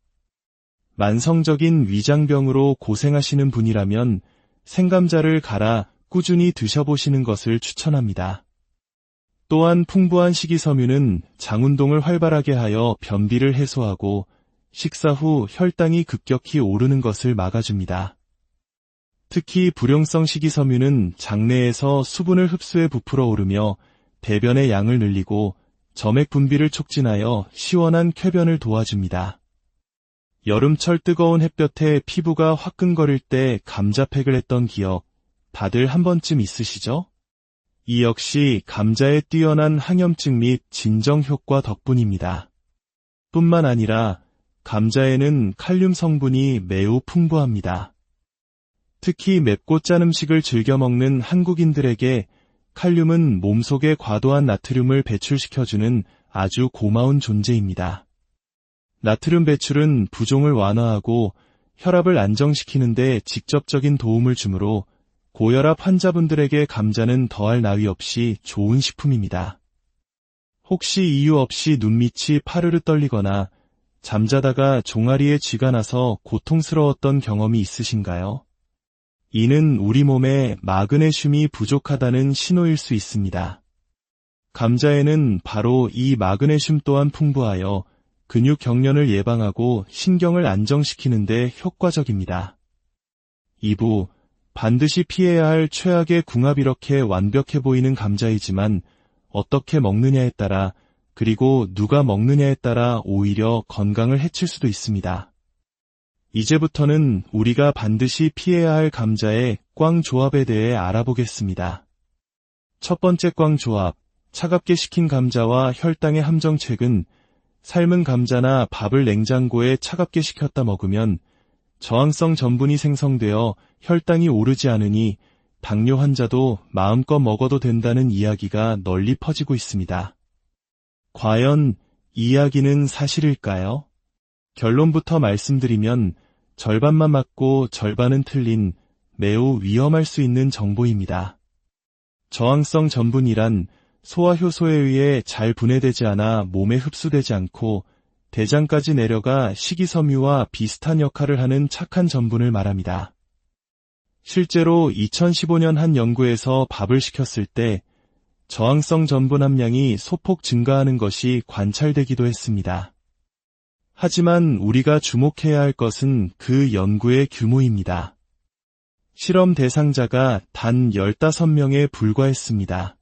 만성적인 위장병으로 고생하시는 분이라면 생감자를 갈아 꾸준히 드셔보시는 것을 추천합니다. 또한 풍부한 식이섬유는 장운동을 활발하게 하여 변비를 해소하고 식사 후 혈당이 급격히 오르는 것을 막아줍니다. 특히 불용성 식이섬유는 장내에서 수분을 흡수해 부풀어 오르며 대변의 양을 늘리고 점액 분비를 촉진하여 시원한 쾌변을 도와줍니다. 여름철 뜨거운 햇볕에 피부가 화끈거릴 때 감자팩을 했던 기억 다들 한 번쯤 있으시죠? 이 역시 감자의 뛰어난 항염증 및 진정 효과 덕분입니다. 뿐만 아니라 감자에는 칼륨 성분이 매우 풍부합니다. 특히 맵고 짠 음식을 즐겨 먹는 한국인들에게 칼륨은 몸속에 과도한 나트륨을 배출시켜주는 아주 고마운 존재입니다. 나트륨 배출은 부종을 완화하고 혈압을 안정시키는 데 직접적인 도움을 주므로 고혈압 환자분들에게 감자는 더할 나위 없이 좋은 식품입니다. 혹시 이유 없이 눈밑이 파르르 떨리거나 잠자다가 종아리에 쥐가 나서 고통스러웠던 경험이 있으신가요? 이는 우리 몸에 마그네슘이 부족하다는 신호일 수 있습니다. 감자에는 바로 이 마그네슘 또한 풍부하여 근육 경련을 예방하고 신경을 안정시키는 데 효과적입니다. 2부, 반드시 피해야 할 최악의 궁합. 이렇게 완벽해 보이는 감자이지만 어떻게 먹느냐에 따라 그리고 누가 먹느냐에 따라 오히려 건강을 해칠 수도 있습니다. 이제부터는 우리가 반드시 피해야 할 감자의 꽝 조합에 대해 알아보겠습니다. 첫 번째 꽝 조합, 차갑게 식힌 감자와 혈당의 함정책은 삶은 감자나 밥을 냉장고에 차갑게 식혔다 먹으면 저항성 전분이 생성되어 혈당이 오르지 않으니 당뇨 환자도 마음껏 먹어도 된다는 이야기가 널리 퍼지고 있습니다. 과연 이 이야기는 사실일까요? 결론부터 말씀드리면 절반만 맞고 절반은 틀린 매우 위험할 수 있는 정보입니다. 저항성 전분이란 소화효소에 의해 잘 분해되지 않아 몸에 흡수되지 않고 대장까지 내려가 식이섬유와 비슷한 역할을 하는 착한 전분을 말합니다. 실제로 2015년 한 연구에서 밥을 식혔을 때 저항성 전분 함량이 소폭 증가하는 것이 관찰되기도 했습니다. 하지만 우리가 주목해야 할 것은 그 연구의 규모입니다. 실험 대상자가 단 15명에 불과했습니다.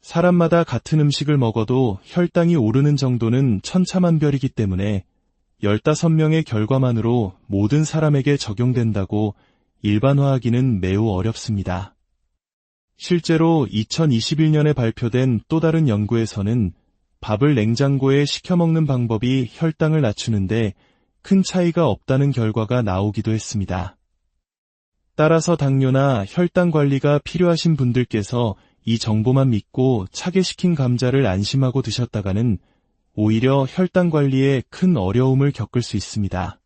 사람마다 같은 음식을 먹어도 혈당이 오르는 정도는 천차만별이기 때문에 15명의 결과만으로 모든 사람에게 적용된다고 일반화하기는 매우 어렵습니다. 실제로 2021년에 발표된 또 다른 연구에서는 밥을 냉장고에 식혀 먹는 방법이 혈당을 낮추는데 큰 차이가 없다는 결과가 나오기도 했습니다. 따라서 당뇨나 혈당 관리가 필요하신 분들께서 이 정보만 믿고 차게 식힌 감자를 안심하고 드셨다가는 오히려 혈당 관리에 큰 어려움을 겪을 수 있습니다.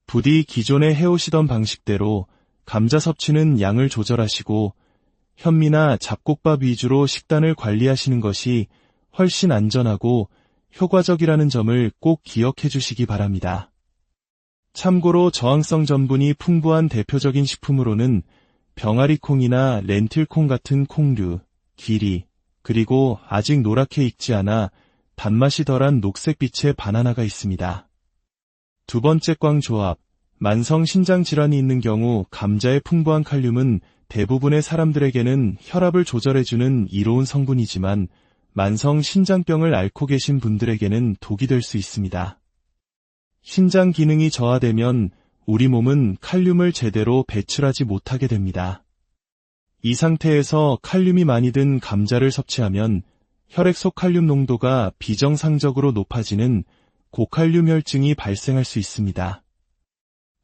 부디 기존에 해오시던 방식대로 감자 섭취는 양을 조절하시고 현미나 잡곡밥 위주로 식단을 관리하시는 것이 훨씬 안전하고 효과적이라는 점을 꼭 기억해 주시기 바랍니다. 참고로 저항성 전분이 풍부한 대표적인 식품으로는 병아리콩이나 렌틸콩 같은 콩류, 귀리, 그리고 아직 노랗게 익지 않아 단맛이 덜한 녹색빛의 바나나가 있습니다. 두 번째 꽝 조합, 만성 신장 질환이 있는 경우 감자의 풍부한 칼륨은 대부분의 사람들에게는 혈압을 조절해주는 이로운 성분이지만 만성 신장병을 앓고 계신 분들에게는 독이 될 수 있습니다. 신장 기능이 저하되면 우리 몸은 칼륨을 제대로 배출하지 못하게 됩니다. 이 상태에서 칼륨이 많이 든 감자를 섭취하면 혈액 속 칼륨 농도가 비정상적으로 높아지는 고칼륨 혈증이 발생할 수 있습니다.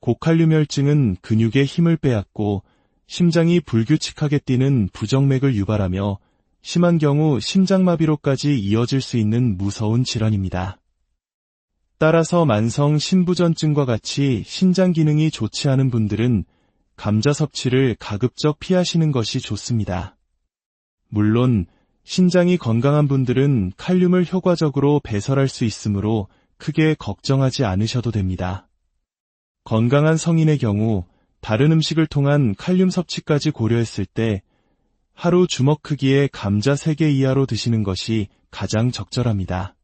고칼륨 혈증은 근육의 힘을 빼앗고 심장이 불규칙하게 뛰는 부정맥을 유발하며 심한 경우 심장마비로까지 이어질 수 있는 무서운 질환입니다. 따라서 만성 심부전증과 같이 신장 기능이 좋지 않은 분들은 감자 섭취를 가급적 피하시는 것이 좋습니다. 물론 신장이 건강한 분들은 칼륨을 효과적으로 배설할 수 있으므로 크게 걱정하지 않으셔도 됩니다. 건강한 성인의 경우 다른 음식을 통한 칼륨 섭취까지 고려했을 때 하루 주먹 크기의 감자 3개 이하로 드시는 것이 가장 적절합니다.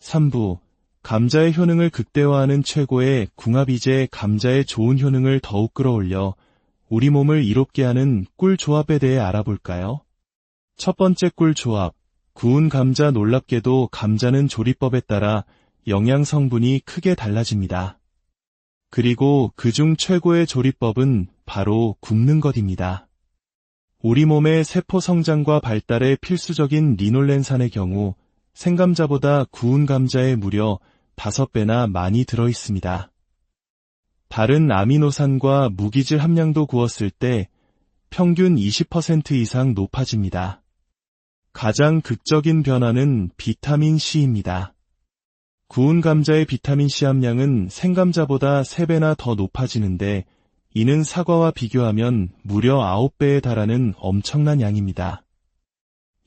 3부, 감자의 효능을 극대화하는 최고의 궁합이제 감자의 좋은 효능을 더욱 끌어올려 우리 몸을 이롭게 하는 꿀 조합에 대해 알아볼까요? 첫 번째 꿀 조합, 구운 감자. 놀랍게도 감자는 조리법에 따라 영양 성분이 크게 달라집니다. 그리고 그중 최고의 조리법은 바로 굽는 것입니다. 우리 몸의 세포 성장과 발달에 필수적인 리놀렌산의 경우 생감자보다 구운 감자에 무려 5배나 많이 들어있습니다. 다른 아미노산과 무기질 함량도 구웠을 때 평균 20% 이상 높아집니다. 가장 극적인 변화는 비타민 C입니다. 구운 감자의 비타민 C 함량은 생감자보다 3배나 더 높아지는데 이는 사과와 비교하면 무려 9배에 달하는 엄청난 양입니다.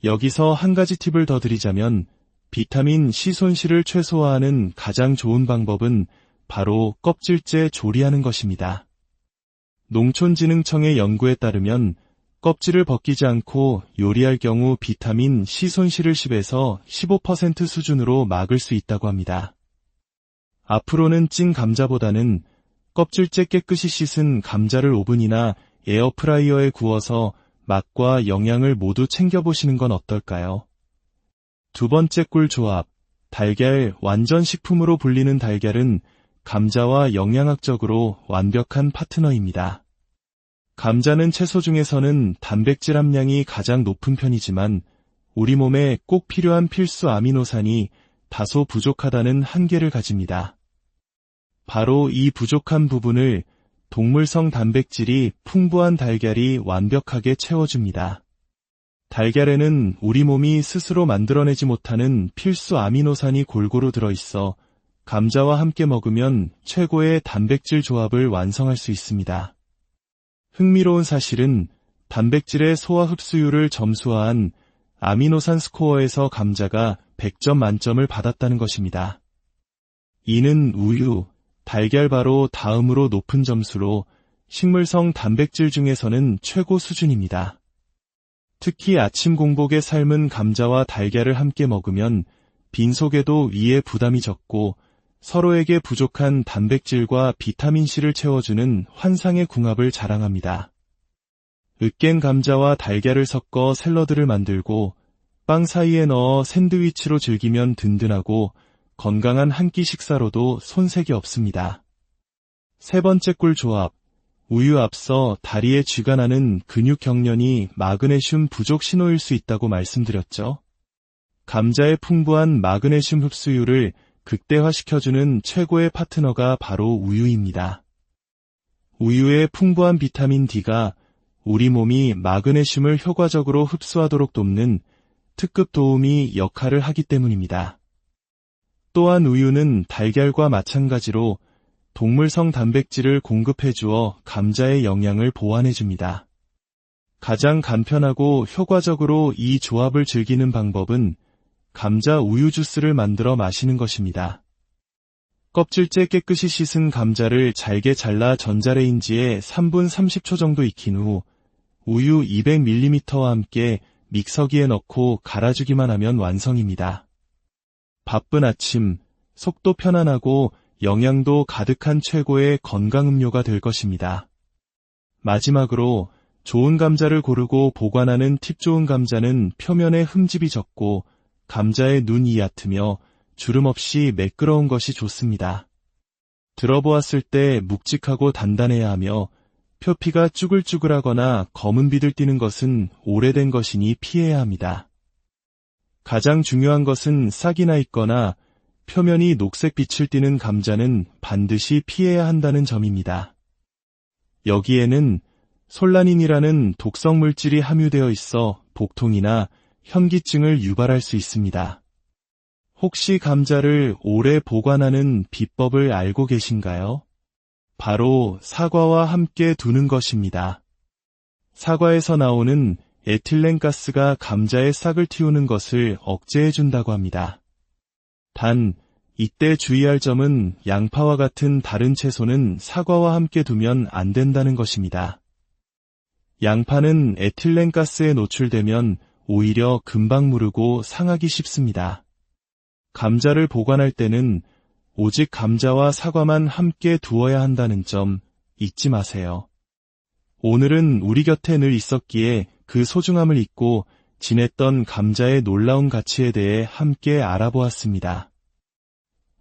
여기서 한 가지 팁을 더 드리자면 비타민 C 손실을 최소화하는 가장 좋은 방법은 바로 껍질째 조리하는 것입니다. 농촌진흥청의 연구에 따르면 껍질을 벗기지 않고 요리할 경우 비타민 C 손실을 10에서 15% 수준으로 막을 수 있다고 합니다. 앞으로는 찐 감자보다는 껍질째 깨끗이 씻은 감자를 오븐이나 에어프라이어에 구워서 맛과 영양을 모두 챙겨보시는 건 어떨까요? 두 번째 꿀 조합, 달걀. 완전 식품으로 불리는 달걀은 감자와 영양학적으로 완벽한 파트너입니다. 감자는 채소 중에서는 단백질 함량이 가장 높은 편이지만 우리 몸에 꼭 필요한 필수 아미노산이 다소 부족하다는 한계를 가집니다. 바로 이 부족한 부분을 동물성 단백질이 풍부한 달걀이 완벽하게 채워줍니다. 달걀에는 우리 몸이 스스로 만들어내지 못하는 필수 아미노산이 골고루 들어있어 감자와 함께 먹으면 최고의 단백질 조합을 완성할 수 있습니다. 흥미로운 사실은 단백질의 소화 흡수율을 점수화한 아미노산 스코어에서 감자가 100점 만점을 받았다는 것입니다. 이는 우유, 달걀 바로 다음으로 높은 점수로 식물성 단백질 중에서는 최고 수준입니다. 특히 아침 공복에 삶은 감자와 달걀을 함께 먹으면 빈속에도 위에 부담이 적고 서로에게 부족한 단백질과 비타민C를 채워주는 환상의 궁합을 자랑합니다. 으깬 감자와 달걀을 섞어 샐러드를 만들고 빵 사이에 넣어 샌드위치로 즐기면 든든하고 건강한 한 끼 식사로도 손색이 없습니다. 세 번째 꿀 조합, 우유. 앞서 다리에 쥐가 나는 근육 경련이 마그네슘 부족 신호일 수 있다고 말씀드렸죠. 감자의 풍부한 마그네슘 흡수율을 극대화시켜주는 최고의 파트너가 바로 우유입니다. 우유의 풍부한 비타민 D가 우리 몸이 마그네슘을 효과적으로 흡수하도록 돕는 특급 도우미 역할을 하기 때문입니다. 또한 우유는 달걀과 마찬가지로 동물성 단백질을 공급해주어 감자의 영양을 보완해줍니다. 가장 간편하고 효과적으로 이 조합을 즐기는 방법은 감자 우유 주스를 만들어 마시는 것입니다. 껍질째 깨끗이 씻은 감자를 잘게 잘라 전자레인지에 3분 30초 정도 익힌 후 우유 200ml와 함께 믹서기에 넣고 갈아주기만 하면 완성입니다. 바쁜 아침, 속도 편안하고 영양도 가득한 최고의 건강음료가 될 것입니다. 마지막으로 좋은 감자를 고르고 보관하는 팁. 좋은 감자는 표면에 흠집이 적고 감자의 눈이 얕으며 주름 없이 매끄러운 것이 좋습니다. 들어보았을 때 묵직하고 단단해야 하며 표피가 쭈글쭈글하거나 검은 비들 띠는 것은 오래된 것이니 피해야 합니다. 가장 중요한 것은 싹이 나 있거나 표면이 녹색 빛을 띠는 감자는 반드시 피해야 한다는 점입니다. 여기에는 솔라닌이라는 독성 물질이 함유되어 있어 복통이나 현기증을 유발할 수 있습니다. 혹시 감자를 오래 보관하는 비법을 알고 계신가요? 바로 사과와 함께 두는 것입니다. 사과에서 나오는 에틸렌가스가 감자의 싹을 틔우는 것을 억제해준다고 합니다. 단, 이때 주의할 점은 양파와 같은 다른 채소는 사과와 함께 두면 안 된다는 것입니다. 양파는 에틸렌가스에 노출되면 오히려 금방 무르고 상하기 쉽습니다. 감자를 보관할 때는 오직 감자와 사과만 함께 두어야 한다는 점 잊지 마세요. 오늘은 우리 곁에 늘 있었기에 그 소중함을 잊고 지냈던 감자의 놀라운 가치에 대해 함께 알아보았습니다.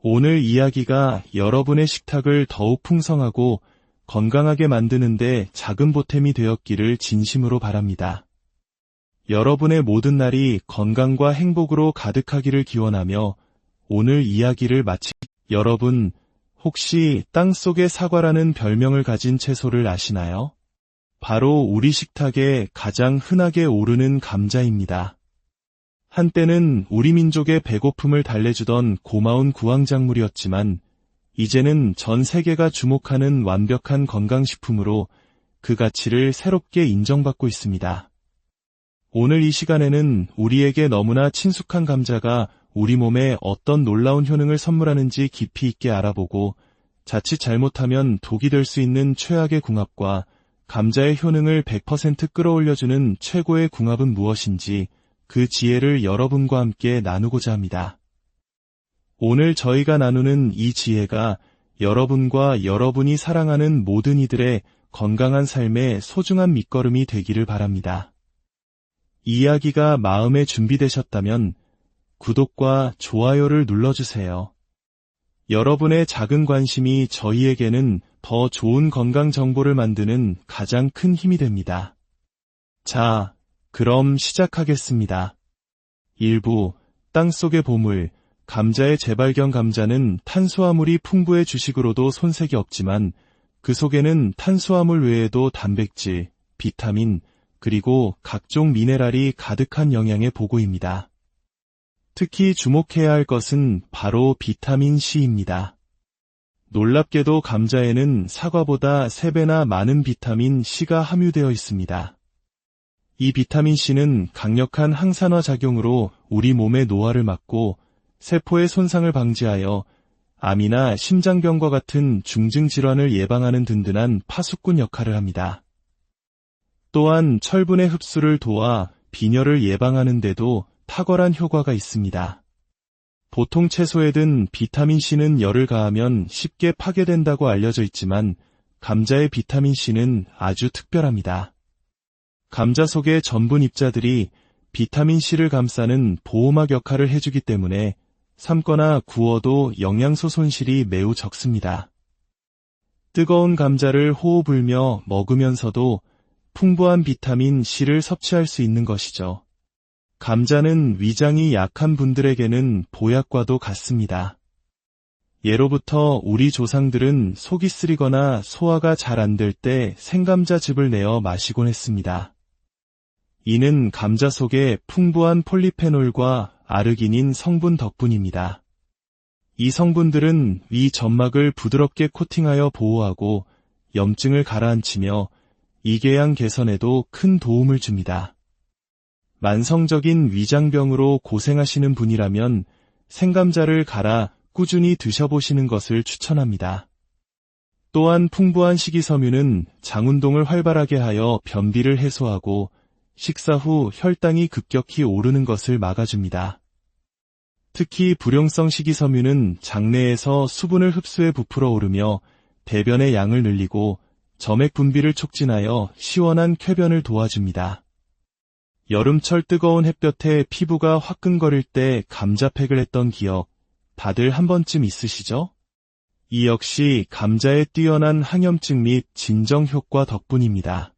오늘 이야기가 여러분의 식탁을 더욱 풍성하고 건강하게 만드는데 작은 보탬이 되었기를 진심으로 바랍니다. 여러분의 모든 날이 건강과 행복으로 가득하기를 기원하며 오늘 이야기를 여러분, 혹시 땅속의 사과라는 별명을 가진 채소를 아시나요? 바로 우리 식탁에 가장 흔하게 오르는 감자입니다. 한때는 우리 민족의 배고픔을 달래주던 고마운 구황작물이었지만 이제는 전 세계가 주목하는 완벽한 건강식품으로 그 가치를 새롭게 인정받고 있습니다. 오늘 이 시간에는 우리에게 너무나 친숙한 감자가 우리 몸에 어떤 놀라운 효능을 선물하는지 깊이 있게 알아보고 자칫 잘못하면 독이 될 수 있는 최악의 궁합과 감자의 효능을 100% 끌어올려주는 최고의 궁합은 무엇인지 그 지혜를 여러분과 함께 나누고자 합니다. 오늘 저희가 나누는 이 지혜가 여러분과 여러분이 사랑하는 모든 이들의 건강한 삶의 소중한 밑거름이 되기를 바랍니다. 이야기가 마음에 준비되셨다면 구독과 좋아요를 눌러주세요. 여러분의 작은 관심이 저희에게는 더 좋은 건강 정보를 만드는 가장 큰 힘이 됩니다. 자, 그럼 시작하겠습니다. 1부, 땅속의 보물, 감자의 재발견. 감자는 탄수화물이 풍부해 주식으로도 손색이 없지만 그 속에는 탄수화물 외에도 단백질, 비타민, 그리고 각종 미네랄이 가득한 영양의 보고입니다. 특히 주목해야 할 것은 바로 비타민 C입니다. 놀랍게도 감자에는 사과보다 3배나 많은 비타민 C가 함유되어 있습니다. 이 비타민 C는 강력한 항산화 작용으로 우리 몸의 노화를 막고 세포의 손상을 방지하여 암이나 심장병과 같은 중증 질환을 예방하는 든든한 파수꾼 역할을 합니다. 또한 철분의 흡수를 도와 빈혈을 예방하는 데도 탁월한 효과가 있습니다. 보통 채소에 든 비타민C는 열을 가하면 쉽게 파괴된다고 알려져 있지만 감자의 비타민C는 아주 특별합니다. 감자 속의 전분 입자들이 비타민C를 감싸는 보호막 역할을 해주기 때문에 삶거나 구워도 영양소 손실이 매우 적습니다. 뜨거운 감자를 호호 불며 먹으면서도 풍부한 비타민C를 섭취할 수 있는 것이죠. 감자는 위장이 약한 분들에게는 보약과도 같습니다. 예로부터 우리 조상들은 속이 쓰리거나 소화가 잘 안 될 때 생감자즙을 내어 마시곤 했습니다. 이는 감자 속에 풍부한 폴리페놀과 아르기닌 성분 덕분입니다. 이 성분들은 위 점막을 부드럽게 코팅하여 보호하고 염증을 가라앉히며 이궤양 개선에도 큰 도움을 줍니다. 만성적인 위장병으로 고생하시는 분이라면 생감자를 갈아 꾸준히 드셔보시는 것을 추천합니다. 또한 풍부한 식이섬유는 장운동을 활발하게 하여 변비를 해소하고 식사 후 혈당이 급격히 오르는 것을 막아줍니다. 특히 불용성 식이섬유는 장내에서 수분을 흡수해 부풀어 오르며 대변의 양을 늘리고 점액 분비를 촉진하여 시원한 쾌변을 도와줍니다. 여름철 뜨거운 햇볕에 피부가 화끈거릴 때 감자팩을 했던 기억 다들 한 번쯤 있으시죠? 이 역시 감자의 뛰어난 항염증 및 진정 효과 덕분입니다.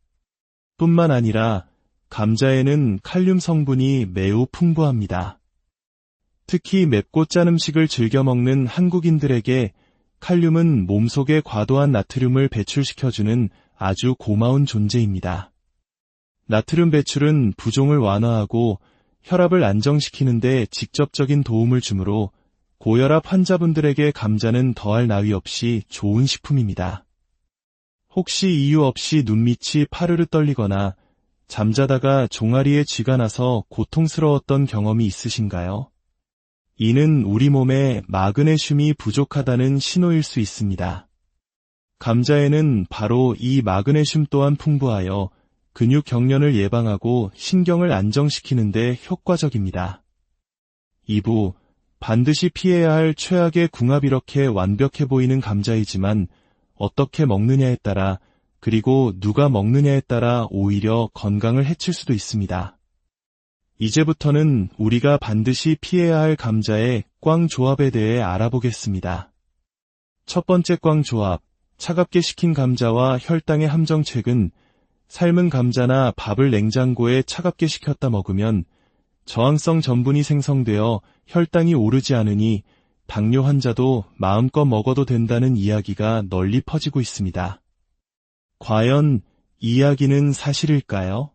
뿐만 아니라 감자에는 칼륨 성분이 매우 풍부합니다. 특히 맵고 짠 음식을 즐겨 먹는 한국인들에게 칼륨은 몸속에 과도한 나트륨을 배출시켜주는 아주 고마운 존재입니다. 나트륨 배출은 부종을 완화하고 혈압을 안정시키는 데 직접적인 도움을 주므로 고혈압 환자분들에게 감자는 더할 나위 없이 좋은 식품입니다. 혹시 이유 없이 눈밑이 파르르 떨리거나 잠자다가 종아리에 쥐가 나서 고통스러웠던 경험이 있으신가요? 이는 우리 몸에 마그네슘이 부족하다는 신호일 수 있습니다. 감자에는 바로 이 마그네슘 또한 풍부하여 근육 경련을 예방하고 신경을 안정시키는 데 효과적입니다. 2부, 반드시 피해야 할 최악의 궁합. 이렇게 완벽해 보이는 감자이지만 어떻게 먹느냐에 따라, 그리고 누가 먹느냐에 따라 오히려 건강을 해칠 수도 있습니다. 이제부터는 우리가 반드시 피해야 할 감자의 꽝 조합에 대해 알아보겠습니다. 첫 번째 꽝 조합, 차갑게 식힌 감자와 혈당의 함정. 최근 삶은 감자나 밥을 냉장고에 차갑게 식혔다 먹으면 저항성 전분이 생성되어 혈당이 오르지 않으니 당뇨 환자도 마음껏 먹어도 된다는 이야기가 널리 퍼지고 있습니다. 과연 이 이야기는 사실일까요?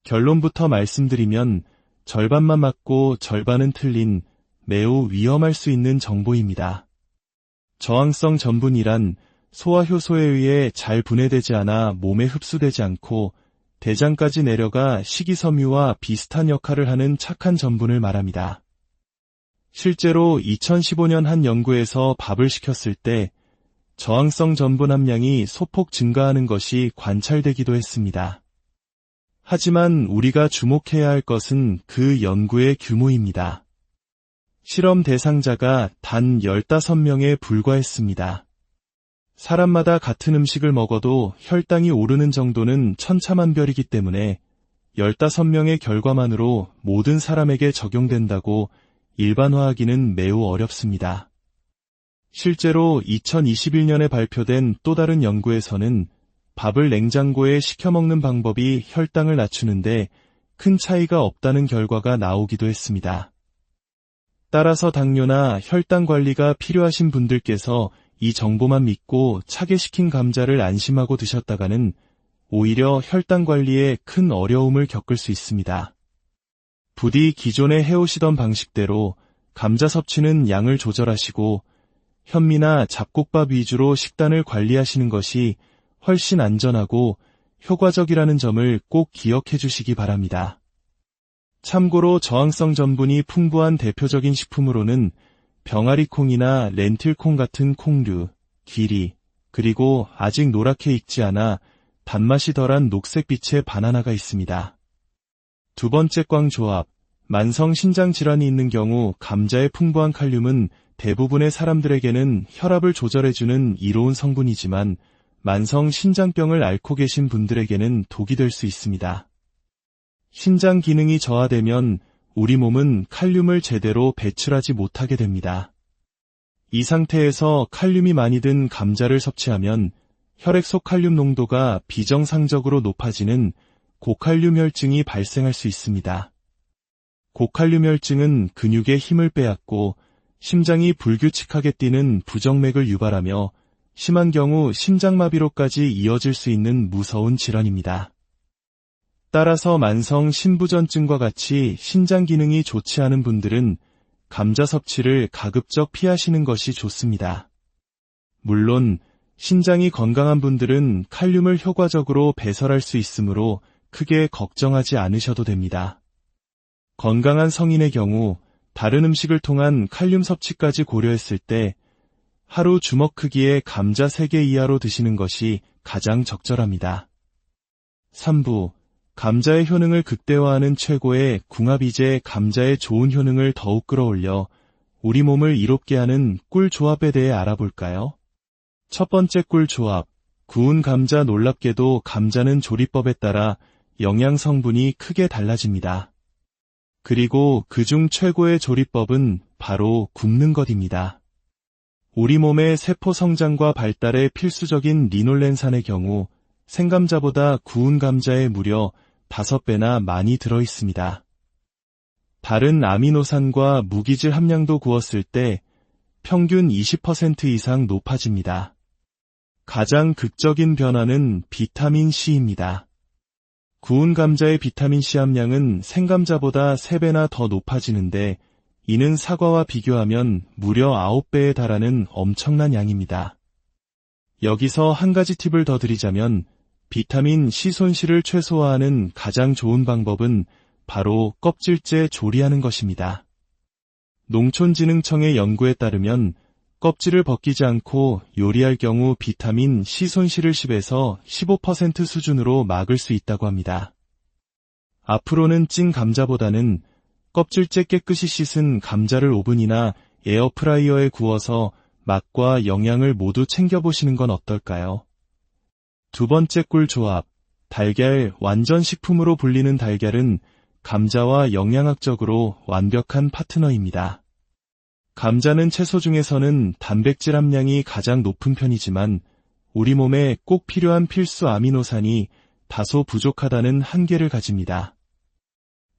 결론부터 말씀드리면 절반만 맞고 절반은 틀린 매우 위험할 수 있는 정보입니다. 저항성 전분이란 소화효소에 의해 잘 분해되지 않아 몸에 흡수되지 않고 대장까지 내려가 식이섬유와 비슷한 역할을 하는 착한 전분을 말합니다. 실제로 2015년 한 연구에서 밥을 식혔을 때 저항성 전분 함량이 소폭 증가하는 것이 관찰되기도 했습니다. 하지만 우리가 주목해야 할 것은 그 연구의 규모입니다. 실험 대상자가 단 15명에 불과했습니다. 사람마다 같은 음식을 먹어도 혈당이 오르는 정도는 천차만별이기 때문에 15명의 결과만으로 모든 사람에게 적용된다고 일반화하기는 매우 어렵습니다. 실제로 2021년에 발표된 또 다른 연구에서는 밥을 냉장고에 식혀 먹는 방법이 혈당을 낮추는데 큰 차이가 없다는 결과가 나오기도 했습니다. 따라서 당뇨나 혈당 관리가 필요하신 분들께서 이 정보만 믿고 차게 식힌 감자를 안심하고 드셨다가는 오히려 혈당 관리에 큰 어려움을 겪을 수 있습니다. 부디 기존에 해오시던 방식대로 감자 섭취는 양을 조절하시고 현미나 잡곡밥 위주로 식단을 관리하시는 것이 훨씬 안전하고 효과적이라는 점을 꼭 기억해 주시기 바랍니다. 참고로 저항성 전분이 풍부한 대표적인 식품으로는 병아리콩이나 렌틸콩 같은 콩류, 기리, 그리고 아직 노랗게 익지 않아 단맛이 덜한 녹색빛의 바나나가 있습니다. 두 번째 꽝 조합, 만성 신장 질환이 있는 경우 감자의 풍부한 칼륨은 대부분의 사람들에게는 혈압을 조절해주는 이로운 성분이지만 만성 신장병을 앓고 계신 분들에게는 독이 될 수 있습니다. 신장 기능이 저하되면 우리 몸은 칼륨을 제대로 배출하지 못하게 됩니다. 이 상태에서 칼륨이 많이 든 감자를 섭취하면 혈액 속 칼륨 농도가 비정상적으로 높아지는 고칼륨 혈증이 발생할 수 있습니다. 고칼륨 혈증은 근육의 힘을 빼앗고 심장이 불규칙하게 뛰는 부정맥을 유발하며 심한 경우 심장마비로까지 이어질 수 있는 무서운 질환입니다. 따라서 만성 신부전증과 같이 신장 기능이 좋지 않은 분들은 감자 섭취를 가급적 피하시는 것이 좋습니다. 물론 신장이 건강한 분들은 칼륨을 효과적으로 배설할 수 있으므로 크게 걱정하지 않으셔도 됩니다. 건강한 성인의 경우 다른 음식을 통한 칼륨 섭취까지 고려했을 때 하루 주먹 크기의 감자 3개 이하로 드시는 것이 가장 적절합니다. 3부, 감자의 효능을 극대화하는 최고의 궁합이제 감자의 좋은 효능을 더욱 끌어올려 우리 몸을 이롭게 하는 꿀 조합에 대해 알아볼까요? 첫 번째 꿀 조합, 구운 감자. 놀랍게도 감자는 조리법에 따라 영양 성분이 크게 달라집니다. 그리고 그중 최고의 조리법은 바로 굽는 것입니다. 우리 몸의 세포 성장과 발달에 필수적인 리놀렌산의 경우 생감자보다 구운 감자에 무려 5배나 많이 들어있습니다. 다른 아미노산과 무기질 함량도 구웠을 때 평균 20% 이상 높아집니다. 가장 극적인 변화는 비타민 C입니다. 구운 감자의 비타민 C 함량은 생감자보다 3배나 더 높아지는데 이는 사과와 비교하면 무려 9배에 달하는 엄청난 양입니다. 여기서 한 가지 팁을 더 드리자면 비타민 C 손실을 최소화하는 가장 좋은 방법은 바로 껍질째 조리하는 것입니다. 농촌진흥청의 연구에 따르면 껍질을 벗기지 않고 요리할 경우 비타민 C 손실을 10에서 15% 수준으로 막을 수 있다고 합니다. 앞으로는 찐 감자보다는 껍질째 깨끗이 씻은 감자를 오븐이나 에어프라이어에 구워서 맛과 영양을 모두 챙겨보시는 건 어떨까요? 두 번째 꿀 조합, 달걀. 완전 식품으로 불리는 달걀은 감자와 영양학적으로 완벽한 파트너입니다. 감자는 채소 중에서는 단백질 함량이 가장 높은 편이지만 우리 몸에 꼭 필요한 필수 아미노산이 다소 부족하다는 한계를 가집니다.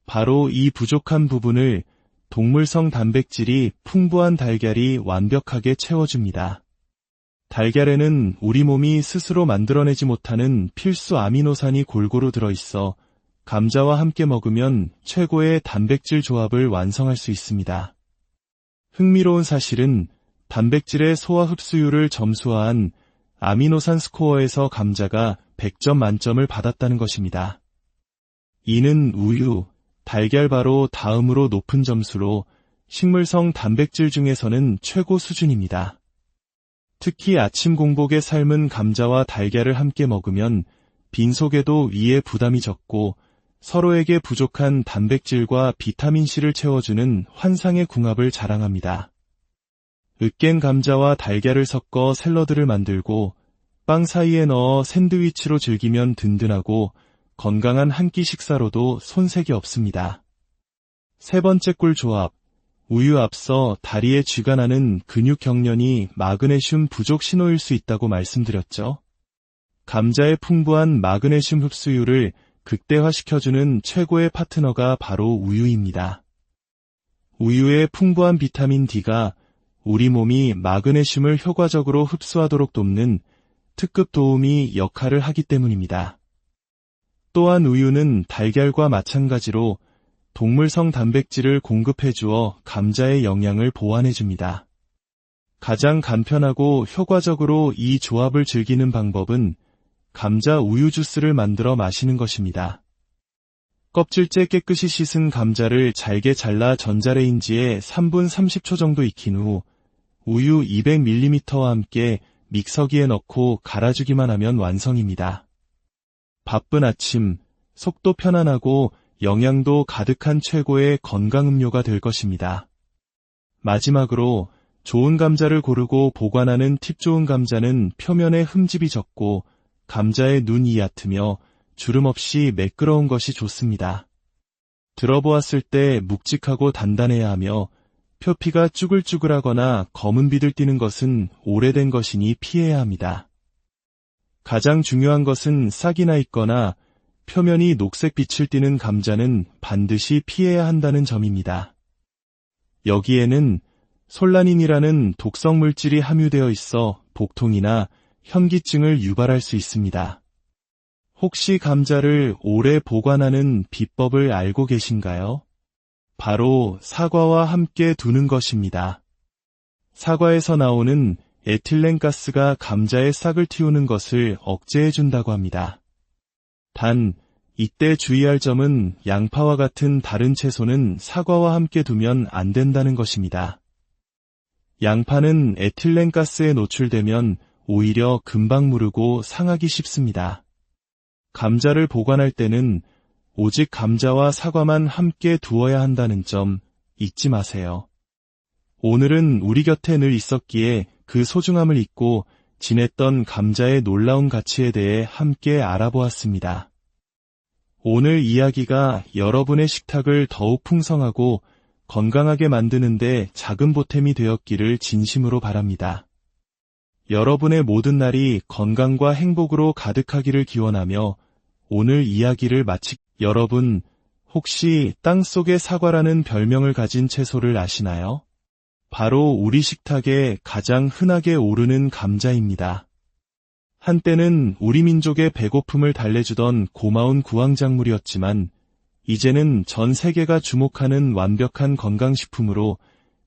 바로 이 부족한 부분을 동물성 단백질이 풍부한 달걀이 완벽하게 채워줍니다. 달걀에는 우리 몸이 스스로 만들어내지 못하는 필수 아미노산이 골고루 들어있어 감자와 함께 먹으면 최고의 단백질 조합을 완성할 수 있습니다. 흥미로운 사실은 단백질의 소화 흡수율을 점수화한 아미노산 스코어에서 감자가 100점 만점을 받았다는 것입니다. 이는 우유, 달걀 바로 다음으로 높은 점수로 식물성 단백질 중에서는 최고 수준입니다. 특히 아침 공복에 삶은 감자와 달걀을 함께 먹으면 빈속에도 위에 부담이 적고 서로에게 부족한 단백질과 비타민C를 채워주는 환상의 궁합을 자랑합니다. 으깬 감자와 달걀을 섞어 샐러드를 만들고 빵 사이에 넣어 샌드위치로 즐기면 든든하고 건강한 한 끼 식사로도 손색이 없습니다. 세 번째 꿀 조합, 우유. 앞서 다리에 쥐가 나는 근육 경련이 마그네슘 부족 신호일 수 있다고 말씀드렸죠. 감자의 풍부한 마그네슘 흡수율을 극대화시켜주는 최고의 파트너가 바로 우유입니다. 우유의 풍부한 비타민 D가 우리 몸이 마그네슘을 효과적으로 흡수하도록 돕는 특급 도우미 역할을 하기 때문입니다. 또한 우유는 달걀과 마찬가지로 동물성 단백질을 공급해주어 감자의 영양을 보완해줍니다. 가장 간편하고 효과적으로 이 조합을 즐기는 방법은 감자 우유 주스를 만들어 마시는 것입니다. 껍질째 깨끗이 씻은 감자를 잘게 잘라 전자레인지에 3분 30초 정도 익힌 후 우유 200ml와 함께 믹서기에 넣고 갈아주기만 하면 완성입니다. 바쁜 아침, 속도 편안하고 영양도 가득한 최고의 건강 음료가 될 것입니다. 마지막으로 좋은 감자를 고르고 보관하는 팁. 좋은 감자는 표면에 흠집이 적고 감자의 눈이 얕으며 주름 없이 매끄러운 것이 좋습니다. 들어보았을 때 묵직하고 단단해야 하며 표피가 쭈글쭈글하거나 검은 빛을 띠는 것은 오래된 것이니 피해야 합니다. 가장 중요한 것은 싹이 나 있거나 표면이 녹색 빛을 띠는 감자는 반드시 피해야 한다는 점입니다. 여기에는 솔라닌이라는 독성 물질이 함유되어 있어 복통이나 현기증을 유발할 수 있습니다. 혹시 감자를 오래 보관하는 비법을 알고 계신가요? 바로 사과와 함께 두는 것입니다. 사과에서 나오는 에틸렌가스가 감자의 싹을 틔우는 것을 억제해준다고 합니다. 단, 이때 주의할 점은 양파와 같은 다른 채소는 사과와 함께 두면 안 된다는 것입니다. 양파는 에틸렌가스에 노출되면 오히려 금방 무르고 상하기 쉽습니다. 감자를 보관할 때는 오직 감자와 사과만 함께 두어야 한다는 점 잊지 마세요. 오늘은 우리 곁에 늘 있었기에 그 소중함을 잊고 지냈던 감자의 놀라운 가치에 대해 함께 알아보았습니다. 오늘 이야기가 여러분의 식탁을 더욱 풍성하고 건강하게 만드는데 작은 보탬이 되었기를 진심으로 바랍니다. 여러분의 모든 날이 건강과 행복으로 가득하기를 기원하며 오늘 이야기를 여러분, 혹시 땅속의 사과라는 별명을 가진 채소를 아시나요? 바로 우리 식탁에 가장 흔하게 오르는 감자입니다. 한때는 우리 민족의 배고픔을 달래주던 고마운 구황작물이었지만 이제는 전 세계가 주목하는 완벽한 건강식품으로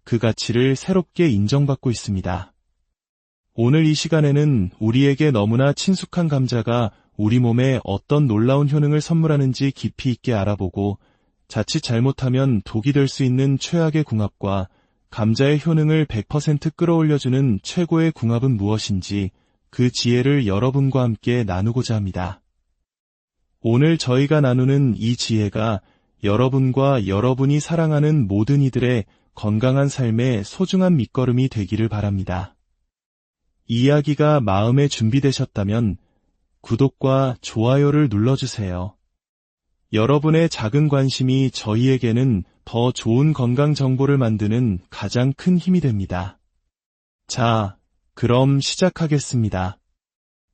그 가치를 새롭게 인정받고 있습니다. 오늘 이 시간에는 우리에게 너무나 친숙한 감자가 우리 몸에 어떤 놀라운 효능을 선물하는지 깊이 있게 알아보고 자칫 잘못하면 독이 될 수 있는 최악의 궁합과 감자의 효능을 100% 끌어올려주는 최고의 궁합은 무엇인지 그 지혜를 여러분과 함께 나누고자 합니다. 오늘 저희가 나누는 이 지혜가 여러분과 여러분이 사랑하는 모든 이들의 건강한 삶의 소중한 밑거름이 되기를 바랍니다. 이야기가 마음에 준비되셨다면 구독과 좋아요를 눌러주세요. 여러분의 작은 관심이 저희에게는 더 좋은 건강 정보를 만드는 가장 큰 힘이 됩니다. 자, 그럼 시작하겠습니다.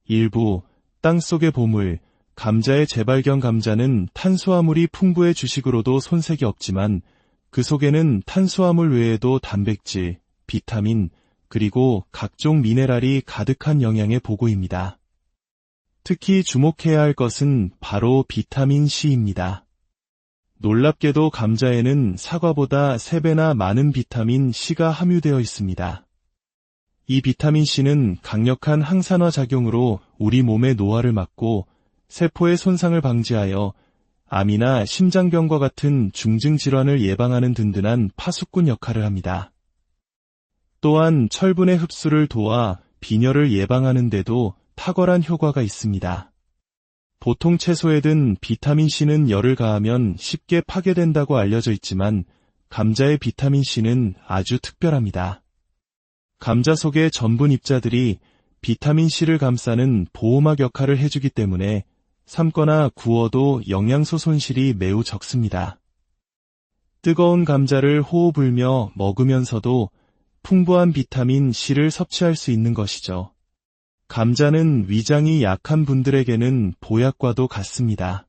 1부, 땅속의 보물, 감자의 재발견. 감자는 탄수화물이 풍부해 주식으로도 손색이 없지만 그 속에는 탄수화물 외에도 단백질, 비타민, 그리고 각종 미네랄이 가득한 영양의 보고입니다. 특히 주목해야 할 것은 바로 비타민 C입니다. 놀랍게도 감자에는 사과보다 3배나 많은 비타민 C가 함유되어 있습니다. 이 비타민 C는 강력한 항산화 작용으로 우리 몸의 노화를 막고 세포의 손상을 방지하여 암이나 심장병과 같은 중증 질환을 예방하는 든든한 파수꾼 역할을 합니다. 또한 철분의 흡수를 도와 빈혈을 예방하는 데도 탁월한 효과가 있습니다. 보통 채소에 든 비타민C는 열을 가하면 쉽게 파괴된다고 알려져 있지만 감자의 비타민C는 아주 특별합니다. 감자 속의 전분 입자들이 비타민C를 감싸는 보호막 역할을 해주기 때문에 삶거나 구워도 영양소 손실이 매우 적습니다. 뜨거운 감자를 호호 불며 먹으면서도 풍부한 비타민 C를 섭취할 수 있는 것이죠. 감자는 위장이 약한 분들에게는 보약과도 같습니다.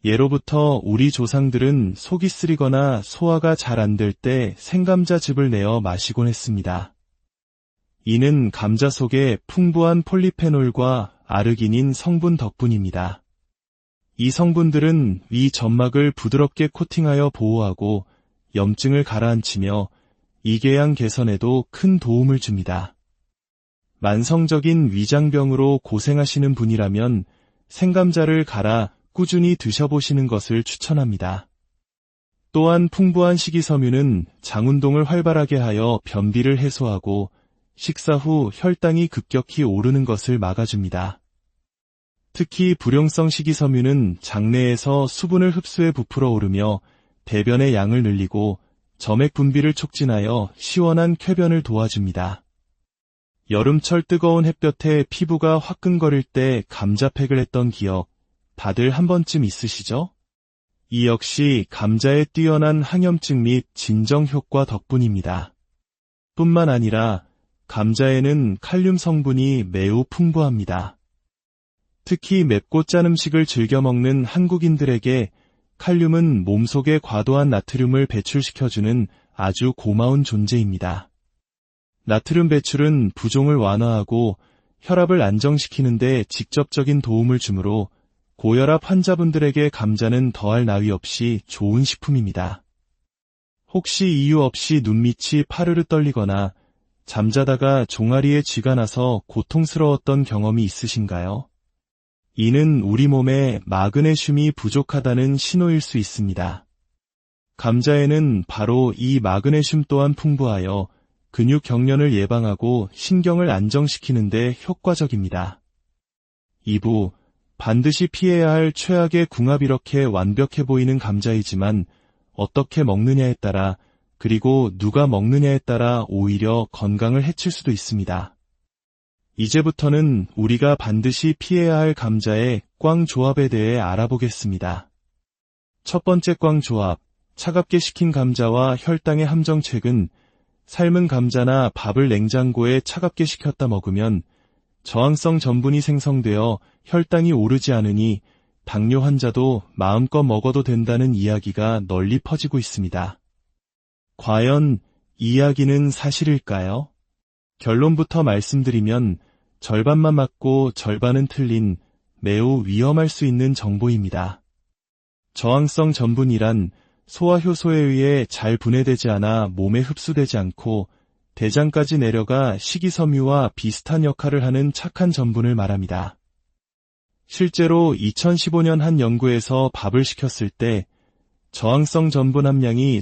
예로부터 우리 조상들은 속이 쓰리거나 소화가 잘 안 될 때 생감자즙을 내어 마시곤 했습니다. 이는 감자 속에 풍부한 폴리페놀과 아르기닌 성분 덕분입니다. 이 성분들은 위 점막을 부드럽게 코팅하여 보호하고 염증을 가라앉히며 이궤양 개선에도 큰 도움을 줍니다. 만성적인 위장병으로 고생하시는 분이라면 생감자를 갈아 꾸준히 드셔보시는 것을 추천합니다. 또한 풍부한 식이섬유는 장운동을 활발하게 하여 변비를 해소하고 식사 후 혈당이 급격히 오르는 것을 막아줍니다. 특히 불용성 식이섬유는 장내에서 수분을 흡수해 부풀어 오르며 대변의 양을 늘리고 점액 분비를 촉진하여 시원한 쾌변을 도와줍니다. 여름철 뜨거운 햇볕에 피부가 화끈거릴 때 감자팩을 했던 기억 다들 한 번쯤 있으시죠? 이 역시 감자의 뛰어난 항염증 및 진정 효과 덕분입니다. 뿐만 아니라 감자에는 칼륨 성분이 매우 풍부합니다. 특히 맵고 짠 음식을 즐겨 먹는 한국인들에게 칼륨은 몸속에 과도한 나트륨을 배출시켜주는 아주 고마운 존재입니다. 나트륨 배출은 부종을 완화하고 혈압을 안정시키는 데 직접적인 도움을 주므로 고혈압 환자분들에게 감자는 더할 나위 없이 좋은 식품입니다. 혹시 이유 없이 눈밑이 파르르 떨리거나 잠자다가 종아리에 쥐가 나서 고통스러웠던 경험이 있으신가요? 이는 우리 몸에 마그네슘이 부족하다는 신호일 수 있습니다. 감자에는 바로 이 마그네슘 또한 풍부하여 근육 경련을 예방하고 신경을 안정시키는 데 효과적입니다. 2부, 반드시 피해야 할 최악의 궁합. 이렇게 완벽해 보이는 감자이지만 어떻게 먹느냐에 따라 그리고 누가 먹느냐에 따라 오히려 건강을 해칠 수도 있습니다. 이제부터는 우리가 반드시 피해야 할 감자의 꽝 조합에 대해 알아보겠습니다. 첫 번째 꽝 조합, 차갑게 식힌 감자와 혈당의 함정책은 삶은 감자나 밥을 냉장고에 차갑게 식혔다 먹으면 저항성 전분이 생성되어 혈당이 오르지 않으니 당뇨 환자도 마음껏 먹어도 된다는 이야기가 널리 퍼지고 있습니다. 과연 이 이야기는 사실일까요? 결론부터 말씀드리면 절반만 맞고 절반은 틀린 매우 위험할 수 있는 정보입니다. 저항성 전분이란 소화효소에 의해 잘 분해되지 않아 몸에 흡수되지 않고 대장까지 내려가 식이섬유와 비슷한 역할을 하는 착한 전분을 말합니다. 실제로 2015년 한 연구에서 밥을 시켰을 때 저항성 전분 함량이